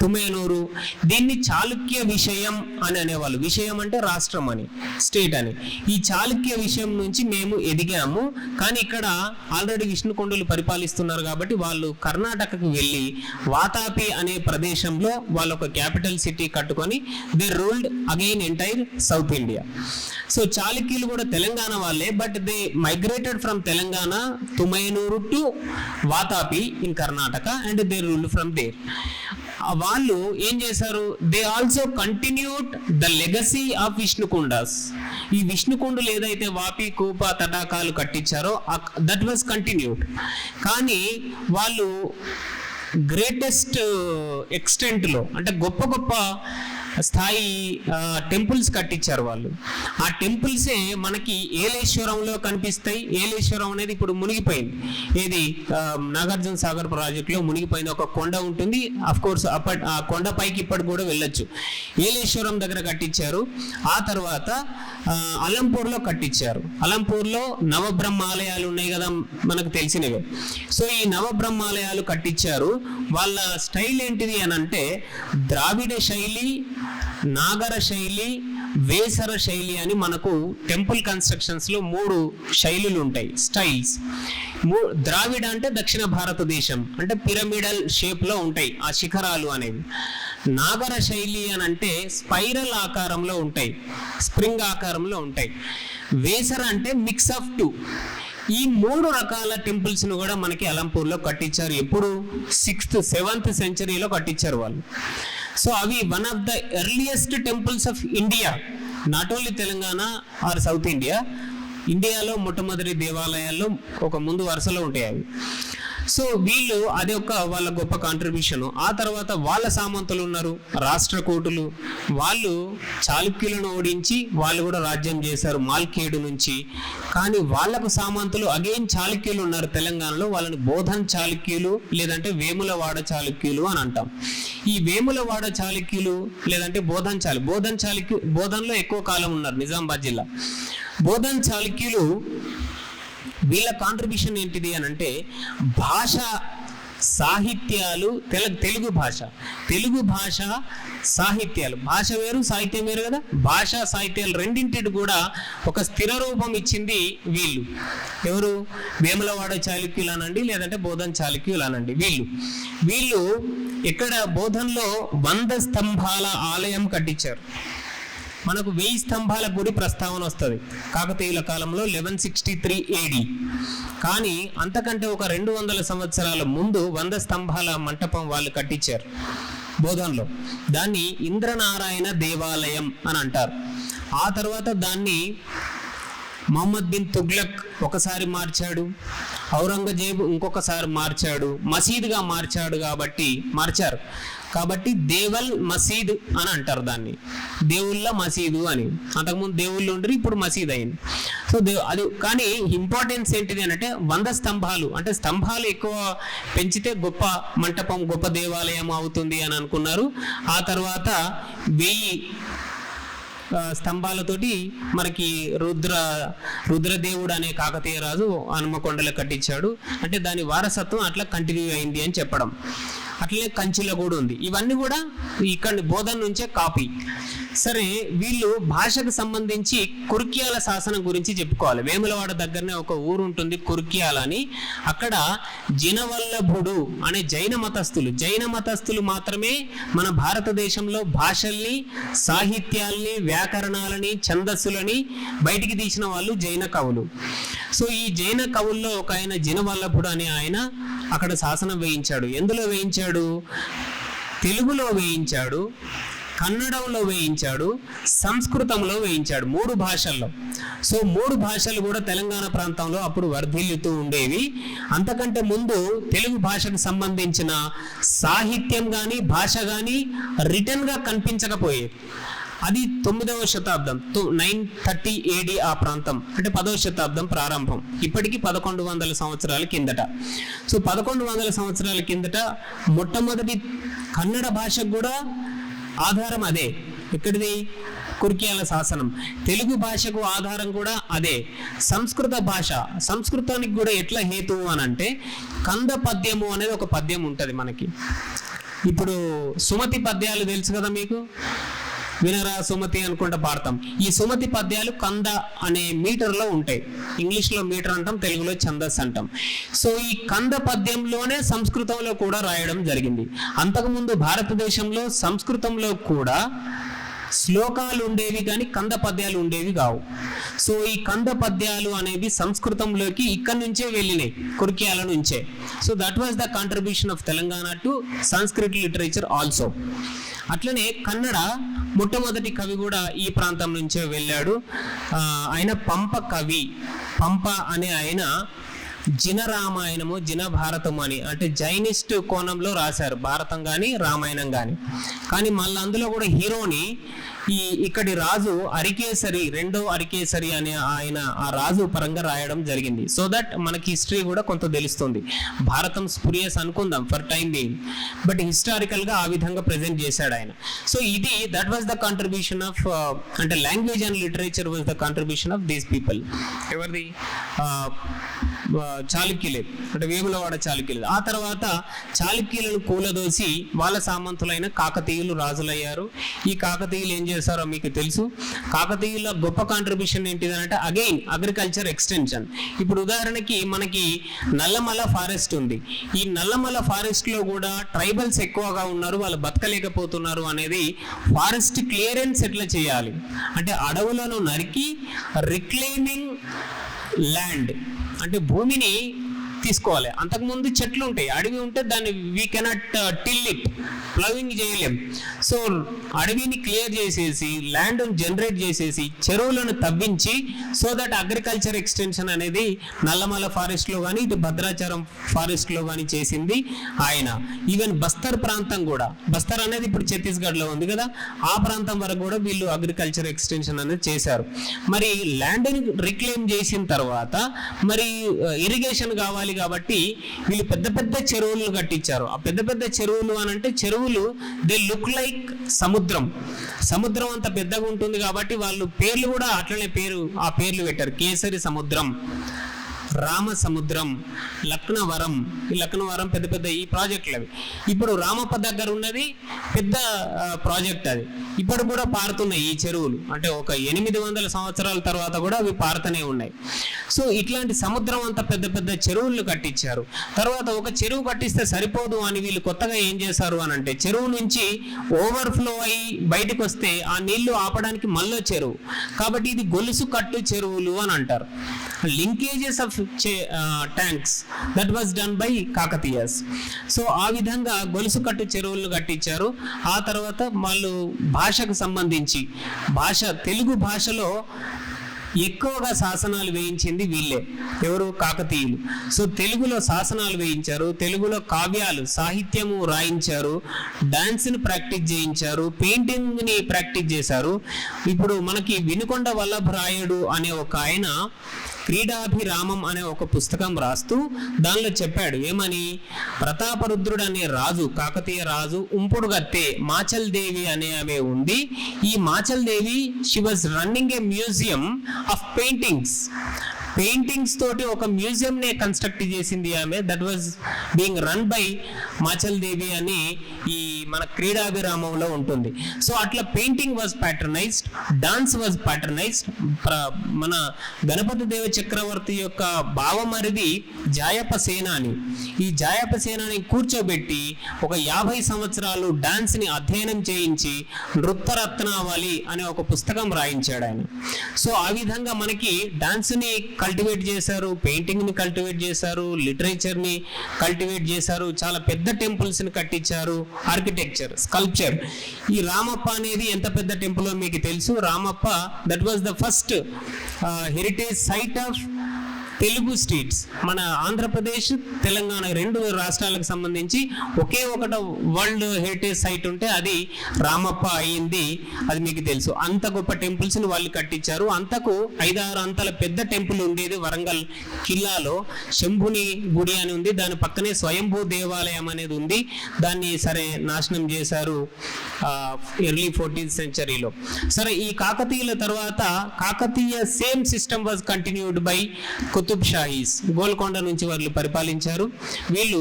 తుమ్మయ్యనూరు, దీన్ని చాళుక్య విషయం అని అనేవాళ్ళు. విషయం అంటే రాష్ట్రం అని, స్టేట్ అని. ఈ చాళుక్య విషయం నుంచి మేము ఎదిగాము, కానీ ఇక్కడ ఆల్రెడీ విష్ణుకుండులు పరిపాలిస్తున్నారు కాబట్టి వాళ్ళు కర్ణాటకకు వెళ్ళి వాతాపి అనే ప్రదేశంలో వాళ్ళు ఒక క్యాపిటల్ సిటీ కట్టుకొని they ruled again entire South India. So చాళుక్యులు కూడా తెలంగాణ వాళ్ళే, but they migrated from Telangana Tummayyanuru to Vatapi in Karnataka and they ruled from there. వాళ్ళు ఏం చేశారు, they also continued the legacy of Vishnukundas. ఈ విష్ణుకుండులు ఏదైతే వాపి కూప తటాకాలు కట్టించారో దట్ వాజ్ కంటిన్యూడ్. కానీ వాళ్ళు గ్రేటెస్ట్ ఎక్స్టెంట్లో అంటే గొప్ప గొప్ప స్థాయి టెంపుల్స్ కట్టించారు వాళ్ళు. ఆ టెంపుల్సే మనకి ఏలేశ్వరంలో కనిపిస్తాయి. ఏలేశ్వరం అనేది ఇప్పుడు మునిగిపోయింది, ఏది నాగార్జున సాగర్ ప్రాజెక్టులో మునిగిపోయింది. ఒక కొండ ఉంటుంది, అఫ్ కోర్స్ ఆ కొండ పైకి ఇప్పటికి కూడా వెళ్ళొచ్చు. ఏలేశ్వరం దగ్గర కట్టించారు. ఆ తర్వాత అలంపూర్లో కట్టించారు. అలంపూర్లో నవబ్రహ్మాలయాలు ఉన్నాయి కదా మనకు తెలిసినవే. సో ఈ నవబ్రహ్మాలయాలు కట్టించారు. వాళ్ళ స్టైల్ ఏంటిది అని అంటే ద్రావిడ శైలి, నాగర శైలి, వేసర శైలి అని మనకు టెంపుల్ కన్స్ట్రక్షన్స్ లో 3 శైలులు ఉంటాయి, స్టైల్స్. ద్రావిడ అంటే దక్షిణ భారతదేశం, అంటే పిరమిడల్ షేప్ లో ఉంటాయి ఆ శిఖరాలు అనేవి. నాగర శైలి అని అంటే స్పైరల్ ఆకారంలో ఉంటాయి, స్ప్రింగ్ ఆకారంలో ఉంటాయి. వేసర అంటే మిక్స్ ఆఫ్ 2. ఈ 3 రకాల టెంపుల్స్ ను కూడా మనకి అలంపూర్లో కట్టించారు. ఎప్పుడు 6th 7th సెంచరీలో కట్టించారు వాళ్ళు. సో అవి one of the earliest temples of India, not only Telangana or south India. ఇండియాలో మొట్టమొదటి దేవాలయాల్లో ఒక ముందు వరుసలో ఉంటాయి అవి. సో వీళ్ళు అది ఒక వాళ్ళ గొప్ప కాంట్రిబ్యూషన్. ఆ తర్వాత వాళ్ళ సామంతులు ఉన్నారు, రాష్ట్రకూటులు. వాళ్ళు చాళుక్యులను ఓడించి వాళ్ళు కూడా రాజ్యం చేశారు మాల్కేడు నుంచి. కానీ వాళ్ళకు సామంతులు అగైన్ చాళుక్యులు ఉన్నారు తెలంగాణలో. వాళ్ళని బోధన్ చాళుక్యులు లేదంటే వేములవాడ చాళుక్యులు అని అంటాం. ఈ వేములవాడ చాళుక్యులు లేదంటే బోధన్లో ఎక్కువ కాలం ఉన్నారు, నిజామాబాద్ జిల్లా. బోధన్ చాళుక్యులు వీళ్ళ కాంట్రిబ్యూషన్ ఏంటిది అని అంటే భాష సాహిత్యాలు, తెలుగు భాష సాహిత్యాలు, భాష వేరు సాహిత్యం వేరు కదా, భాషా సాహిత్యాలు రెండింటికి కూడా ఒక స్థిర రూపం ఇచ్చింది వీళ్ళు. ఎవరు, వేములవాడ చాళుక్యులు అనండి లేదంటే బోధన్ చాళుక్యులు అనండి. వీళ్ళు ఇక్కడ బోధన్లో 100 స్తంభాల ఆలయం కట్టించారు. మనకు 1000 స్తంభాల గుడి ప్రస్తావన వస్తుంది కాకతీయుల కాలంలో 1163 AD. కానీ అంతకంటే ఒక 200 సంవత్సరాల ముందు 100 స్తంభాల మంటపం వాళ్ళు కట్టించారు బోధన్లో. దాన్ని ఇంద్రనారాయణ దేవాలయం అని అంటారు. ఆ తర్వాత దాన్ని మహమ్మద్ బిన్ తుగ్లక్ ఒకసారి మార్చాడు, ఔరంగజేబు ఇంకొకసారి మార్చాడు, మసీదుగా మార్చారు కాబట్టి దేవల్ మసీద్ అని అంటారు దాన్ని, దేవుళ్ళ మసీదు అని. అంతకుముందు దేవుళ్ళు ఉండరు, ఇప్పుడు మసీద్ అయింది. సో అది కానీ ఇంపార్టెన్స్ ఏంటిది అంటే 100 స్తంభాలు, అంటే స్తంభాలు ఎక్కువ పెంచితే గొప్ప మంటపం, గొప్ప దేవాలయం అవుతుంది అని అనుకున్నారు. ఆ తర్వాత 1000 స్తంభాలతోటి మనకి రుద్రదేవుడు అనే కాకతీయ రాజు హనుమకొండలో కట్టించాడు. అంటే దాని వారసత్వం అట్లా కంటిన్యూ అయింది అని చెప్పడం. అట్లనే కంచిలో కూడా ఉంది. ఇవన్నీ కూడా ఇక్కడ బోధన నుంచే కాపీ. సరే, వీళ్ళు భాషకు సంబంధించి కుర్కియాల శాసనం గురించి చెప్పుకోవాలి. వేములవాడ దగ్గరనే ఒక ఊరు ఉంటుంది కుర్కియాల అని. అక్కడ జినవల్లభుడు అనే జైన మతస్థులు మాత్రమే మన భారతదేశంలో భాషల్ని, సాహిత్యాల్ని, వ్యాకరణాలని, ఛందస్సులని బయటికి తీసిన వాళ్ళు జైన కవులు. సో ఈ జైన కవుల్లో ఒక ఆయన జినవల్లభుడు అనే ఆయన అక్కడ శాసనం వేయించాడు. ఎందులో వేయించాడు? తెలుగులో వేయించాడు, కన్నడంలో వేయించాడు, సంస్కృతంలో వేయించాడు, 3 భాషల్లో. సో 3 భాషలు కూడా తెలంగాణ ప్రాంతంలో అప్పుడు వర్ధిల్లుతూ ఉండేవి. అంతకంటే ముందు తెలుగు భాషకు సంబంధించిన సాహిత్యం కానీ భాష కానీ రిటర్న్గా కనిపించకపోయేది. అది 9వ శతాబ్దం 930 AD ఆ ప్రాంతం, అంటే 10వ శతాబ్దం ప్రారంభం. ఇప్పటికీ 1100 సంవత్సరాల కిందట. సో 1100 సంవత్సరాల కిందట మొట్టమొదటి కన్నడ భాషకు కూడా ఆధారం అదే. ఎక్కడిది? కుర్కియాల శాసనం. తెలుగు భాషకు ఆధారం కూడా అదే. సంస్కృతానికి కూడా ఎట్లా హేతువు అని అంటే కంద పద్యము అనేది ఒక పద్యం ఉంటుంది మనకి. ఇప్పుడు సుమతి పద్యాలు తెలుసు కదా మీకు, వినరా సుమతి అనుకుంటా పాడతాం. ఈ సుమతి పద్యాలు కంద అనే మీటర్లో ఉంటాయి. ఇంగ్లీష్లో మీటర్ అంటాం, తెలుగులో ఛందస్ అంటాం. సో ఈ కంద పద్యంలోనే సంస్కృతంలో కూడా రాయడం జరిగింది. అంతకుముందు భారతదేశంలో సంస్కృతంలో కూడా శ్లోకాలు ఉండేవి కానీ కంద పద్యాలు ఉండేవి కావు. సో ఈ కంద పద్యాలు అనేవి సంస్కృతంలోకి ఇక్కడి నుంచే వెళ్ళినాయి, కుర్కియాల నుంచే. So that was the contribution of Telangana to Sanskrit literature also. అట్లనే కన్నడ మొట్టమొదటి కవి కూడా ఈ ప్రాంతం నుంచే వెళ్ళాడు. ఆయన పంప కవి. పంప అనే ఆయన జిన రామాయణము, జిన భారతము అని, అంటే జైనిస్ట్ కోణంలో రాశారు భారతం కానీ రామాయణం కానీ. కానీ మళ్ళీ అందులో కూడా హీరోని ఇక్కడి రాజు అరికేసరి, 2వ అరికేసరి అనే ఆయన ఆ రాజు పరంగా రాయడం జరిగింది. సో దట్ మనకి హిస్టరీ కూడా కొంత తెలుస్తుంది. భారతం స్పురియస్ అనుకుందాం ఫర్ టైం బీయింగ్, బట్ హిస్టారికల్గా ఆ విధంగా ప్రజెంట్ చేశాడు ఆయన. సో ఇది that was the contribution of, అంటే language and literature was the contribution of these people. ఎవరిది? చాళుక్యులే, అంటే వేములవాడ చాళుక్యులు. ఆ తర్వాత చాళుక్యులను కూలదోసి వాళ్ళ సామంతులైన కాకతీయులు రాజులయ్యారు. ఈ కాకతీయులు ఏం చేశారో మీకు తెలుసు. కాకతీయుల గొప్ప కాంట్రిబ్యూషన్ ఏంటిదంటే అగైన్ అగ్రికల్చర్ ఎక్స్టెన్షన్. ఇప్పుడు ఉదాహరణకి మనకి నల్లమల ఫారెస్ట్ ఉంది. ఈ నల్లమల ఫారెస్ట్ లో కూడా ట్రైబల్స్ ఎక్కువగా ఉన్నారు, వాళ్ళు బతకలేకపోతున్నారు అనేది ఫారెస్ట్ క్లియరెన్స్ ఎట్లా చేయాలి అంటే అడవులను నరికి రిక్లెయిమింగ్ ల్యాండ్, అంటే భూమిని తీసుకోవాలి. అంతకుముందు చెట్లు ఉంటాయి, అడవి ఉంటే దాన్ని we cannot till it, ploughing చేయలేం. సో అడవిని క్లియర్ చేసేసి ల్యాండ్ జనరేట్ చేసేసి చెరువులను తవ్వించి, సో దట్ అగ్రికల్చర్ ఎక్స్టెన్షన్ అనేది నల్లమల ఫారెస్ట్ లో కానీ ఇటు భద్రాచలం ఫారెస్ట్ లో కానీ చేసింది ఆయన. ఈవెన్ బస్తర్ ప్రాంతం కూడా, బస్తర్ అనేది ఇప్పుడు ఛత్తీస్గఢ్ లో ఉంది కదా, ఆ ప్రాంతం వరకు కూడా వీళ్ళు అగ్రికల్చర్ ఎక్స్టెన్షన్ అనేది చేశారు. మరి ల్యాండ్ని రిక్లెయిమ్ చేసిన తర్వాత మరి ఇరిగేషన్ కావాలి కాబట్టి వీళ్ళు పెద్ద పెద్ద చెరువులను కట్టించారు. ఆ పెద్ద పెద్ద చెరువులు అని అంటే చెరువులు దే లుక్ లైక్ సముద్రం అంత పెద్దగా ఉంటుంది కాబట్టి వాళ్ళు పేర్లు కూడా అట్లనే ఆ పేర్లు పెట్టారు. కేసరి సముద్రం, రామసముద్రం, లక్నవరం. ఈ లక్నవరం పెద్ద పెద్ద ఈ ప్రాజెక్టులు అవి. ఇప్పుడు రామప్ప దగ్గర ఉన్నది పెద్ద ప్రాజెక్ట్ అది. ఇప్పుడు కూడా పారుతున్నాయి ఈ చెరువులు. అంటే ఒక 800 సంవత్సరాల తర్వాత కూడా అవి పారుతూనే ఉన్నాయి. సో ఇట్లాంటి సముద్రం అంతా పెద్ద పెద్ద చెరువులు కట్టించారు. తర్వాత ఒక చెరువు కట్టిస్తే సరిపోదు అని వీళ్ళు కొత్తగా ఏం చేశారు అని అంటే, చెరువు నుంచి ఓవర్ఫ్లో అయ్యి బయటకు వస్తే ఆ నీళ్లు ఆపడానికి మళ్ళీ చెరువు. కాబట్టి ఇది గొలుసు కట్టు చెరువులు అని అంటారు. Linkages of tanks that was done by Kakatiyas. So ఆ విధంగా గొలుసు కట్టు చెరువులను కట్టించారు. ఆ తర్వాత వాళ్ళు భాషకు సంబంధించి తెలుగు భాషలో ఎక్కువగా శాసనాలు వేయించింది వీళ్ళే. ఎవరు? కాకతీయులు. సో తెలుగులో శాసనాలు వేయించారు, తెలుగులో కావ్యాలు, సాహిత్యము రాయించారు, డాన్స్ని ప్రాక్టీస్ చేయించారు, పెయింటింగ్ని ప్రాక్టీస్ చేశారు. ఇప్పుడు మనకి వినుకొండ వల్లభరాయుడు అనే ఒక ఆయన క్రీడాభిరామం అనే ఒక పుస్తకం రాస్తూ దానిలో చెప్పాడు ఏమని, ప్రతాపరుద్రుడు అనే రాజు, కాకతీయ రాజు ఉంపుడుగత్తె మాచల్ దేవి అనే ఆమె ఉంది. ఈ Machal Devi she was running a museum of paintings తోటి ఒక మ్యూజియం నే కన్స్ట్రక్ట్ చేసింది ఆమె. That was being run by Machal Devi అని ఈ మన క్రీడాభిరామంలో ఉంటుంది. సో అట్లా painting was patternized, dance was patternized. మన గణపతి దేవ చక్రవర్తి యొక్క భావమరిది జాయప సేనాని, ఈ జాయప సేనాని కూర్చోబెట్టి ఒక 50 సంవత్సరాలు డాన్స్ ని అధ్యయనం చేయించి నృత్యరత్నావళి అనే ఒక పుస్తకం రాయించాడు ఆయన. సో ఆ విధంగా మనకి డాన్స్ ని కల్టివేట్ చేశారు, పెయింటింగ్ ని కల్టివేట్ చేశారు, లిటరేచర్ ని కల్టివేట్ చేశారు, చాలా పెద్ద టెంపుల్స్ ని కట్టించారు, ఆర్కిటెక్చర్, స్కల్ప్చర్. ఈ రామప్ప అనేది ఎంత పెద్ద టెంపుల్ మీకు తెలుసు. Ramappa that was the first heritage site of Telugu states. మన ఆంధ్రప్రదేశ్, తెలంగాణ 2 రాష్ట్రాలకు సంబంధించి ఒకే ఒకట వరల్డ్ హెరిటేజ్ సైట్ ఉంటే అది రామప్ప అయింది. అది మీకు తెలుసు. అంత గొప్ప టెంపుల్స్ ని వాళ్ళు కట్టించారు. అంతకు 5-6 అంతల పెద్ద టెంపుల్ ఉండేది వరంగల్ కిల్లాలో. శంభుని గుడి అని ఉంది, దాని పక్కనే స్వయంభూ దేవాలయం అనేది ఉంది. దాన్ని సరే నాశనం చేశారు ఎర్లీ 14th సెంచరీలో. సరే ఈ కాకతీయుల తర్వాత Kakatiya same system was continued by Qutb Shahis. Golconda నుంచి వాళ్ళు పరిపాలించారు. వీళ్ళు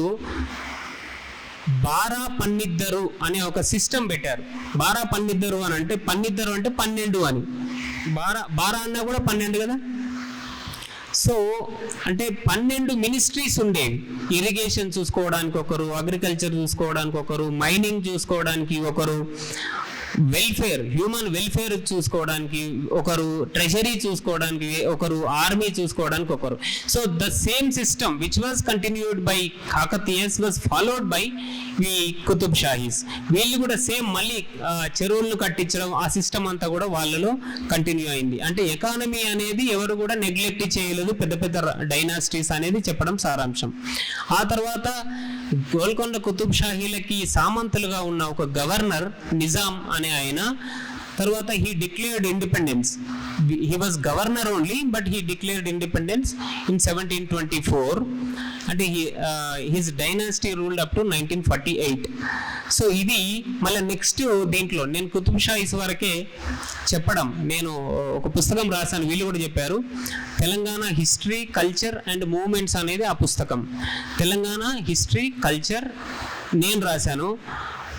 బారా పన్నిద్దరు అనే ఒక సిస్టమ్ పెట్టారు. బారా పన్నిద్దరు అని అంటే, పన్నిద్దరు అంటే 12 అని. బారా అన్నా కూడా 12 కదా. సో అంటే 12 మినిస్ట్రీస్ ఉండేవి. ఇరిగేషన్ చూసుకోవడానికి ఒకరు, అగ్రికల్చర్ చూసుకోవడానికి ఒకరు, మైనింగ్ చూసుకోవడానికి ఒకరు, వెల్ఫేర్, హ్యూమన్ వెల్ఫేర్ చూసుకోవడానికి ఒకరు, ట్రెజరీ చూసుకోవడానికి ఒకరు, ఆర్మీ చూసుకోవడానికి ఒకరు. So the same system which was continued by Kakatiyas was followed by we Qutub Shahis. వీళ్ళు కూడా సేమ్ మళ్ళీ చెరువులను కట్టించడం, ఆ సిస్టమ్ అంతా కూడా వాళ్ళలో కంటిన్యూ అయింది. అంటే ఎకానమీ అనేది ఎవరు కూడా నెగ్లెక్ట్ చేయలేదు, పెద్ద పెద్ద డైనాసిటీస్ అనేది చెప్పడం సారాంశం. ఆ తర్వాత గోల్కొండ కుతుబ్ షాహీలకి సామంతులుగా ఉన్న ఒక గవర్నర్ నిజాం అనే ఆయన, తర్వాత he declared independence. He was governor only, but he declared independence in 1724. అంటే his dynasty ruled up to 1948. So ఇది మళ్ళీ నెక్స్ట్ దీంట్లో నేను కుతుబ్ షాహీస్ వరకే చెప్పడం. నేను ఒక పుస్తకం రాశాను, వీళ్ళు కూడా చెప్పారు, Telangana history, culture and movements అనేది ఆ పుస్తకం. తెలంగాణ హిస్టరీ, కల్చర్ నేను రాశాను.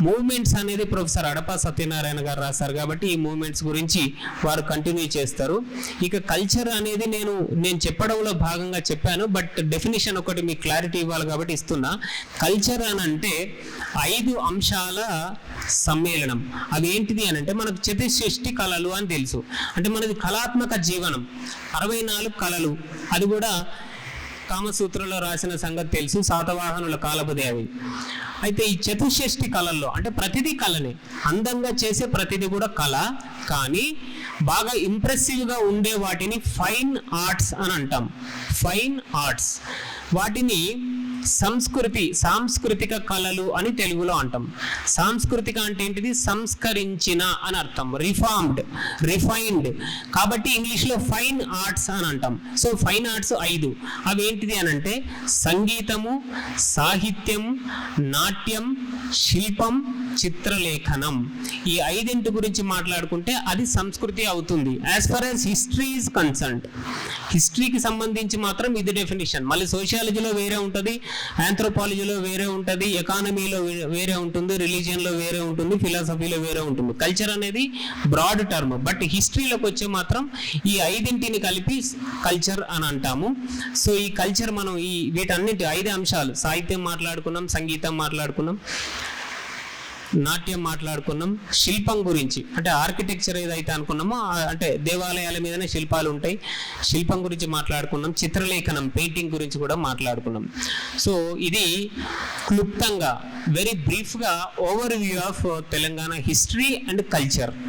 మూవ్మెంట్స్ అనేది ప్రొఫెసర్ అడపా సత్యనారాయణ గారు రాశారు. కాబట్టి ఈ మూవ్మెంట్స్ గురించి వారు కంటిన్యూ చేస్తారు. ఇక కల్చర్ అనేది నేను చెప్పడంలో భాగంగా చెప్పాను, బట్ డెఫినేషన్ ఒకటి మీకు క్లారిటీ ఇవ్వాలి కాబట్టి ఇస్తున్నా. కల్చర్ అని అంటే 5 అంశాల సమ్మేళనం. అది ఏంటిది అని అంటే, మనకు చతుషష్ఠి కళలు అని తెలుసు. అంటే మనది కళాత్మక జీవనం, 64 కళలు. అది కూడా కామసూత్రంలో రాసిన సంగతి తెలుసు, శాతవాహనుల కాలపది అవి. అయితే ఈ చతుషష్ఠి కళల్లో అంటే ప్రతిదీ కళనే, అందంగా చేసే ప్రతిదీ కూడా కళ. కానీ బాగా ఇంప్రెసివ్గా ఉండే వాటిని ఫైన్ ఆర్ట్స్ అని అంటాం. ఫైన్ ఆర్ట్స్ వాటిని సాంస్కృతిక కళలు అని తెలుగులో అంటాం. సాంస్కృతిక అంటే ఏంటిది? సంస్కరించిన అని అర్థం, రిఫైన్డ్. కాబట్టి ఇంగ్లీష్లో ఫైన్ ఆర్ట్స్ అని అంటాం. So fine arts 5. అవి ఏంటిది అని అంటే సంగీతము, సాహిత్యం, నాట్యం, శిల్పం, చిత్రలేఖనం. ఈ 5 గురించి మాట్లాడుకుంటే అది సంస్కృతి అవుతుంది. As far as history is concerned, హిస్టరీకి సంబంధించి మాత్రం ఇది డెఫినేషన్. మళ్ళీ సోషియాలజీలో వేరే ఉంటుంది, ఆంథ్రోపాలజీలో వేరే ఉంటుంది, ఎకానమీలో వేరే ఉంటుంది, రిలీజియన్లో వేరే ఉంటుంది, ఫిలాసఫీలో వేరే ఉంటుంది. కల్చర్ అనేది బ్రాడ్ టర్మ్, బట్ హిస్టరీలోకి వచ్చే మాత్రం ఈ 5 కలిపి కల్చర్ అని అంటాము. సో ఈ కల్చర్ మనం ఈ వీటన్నిటి 5 అంశాలు, సాహిత్యం మాట్లాడుకున్నాం, సంగీతం మాట్లాడుకున్నాం, నాట్యం మాట్లాడుకున్నాం, శిల్పం గురించి అంటే ఆర్కిటెక్చర్ ఏదైతే అనుకున్నామో అంటే దేవాలయాల మీదనే శిల్పాలు ఉంటాయి, శిల్పం గురించి మాట్లాడుకున్నాం, చిత్రలేఖనం పెయింటింగ్ గురించి కూడా మాట్లాడుకున్నాం. సో ఇది క్లుప్తంగా వెరీ బ్రీఫ్గా over view of Telangana history and culture.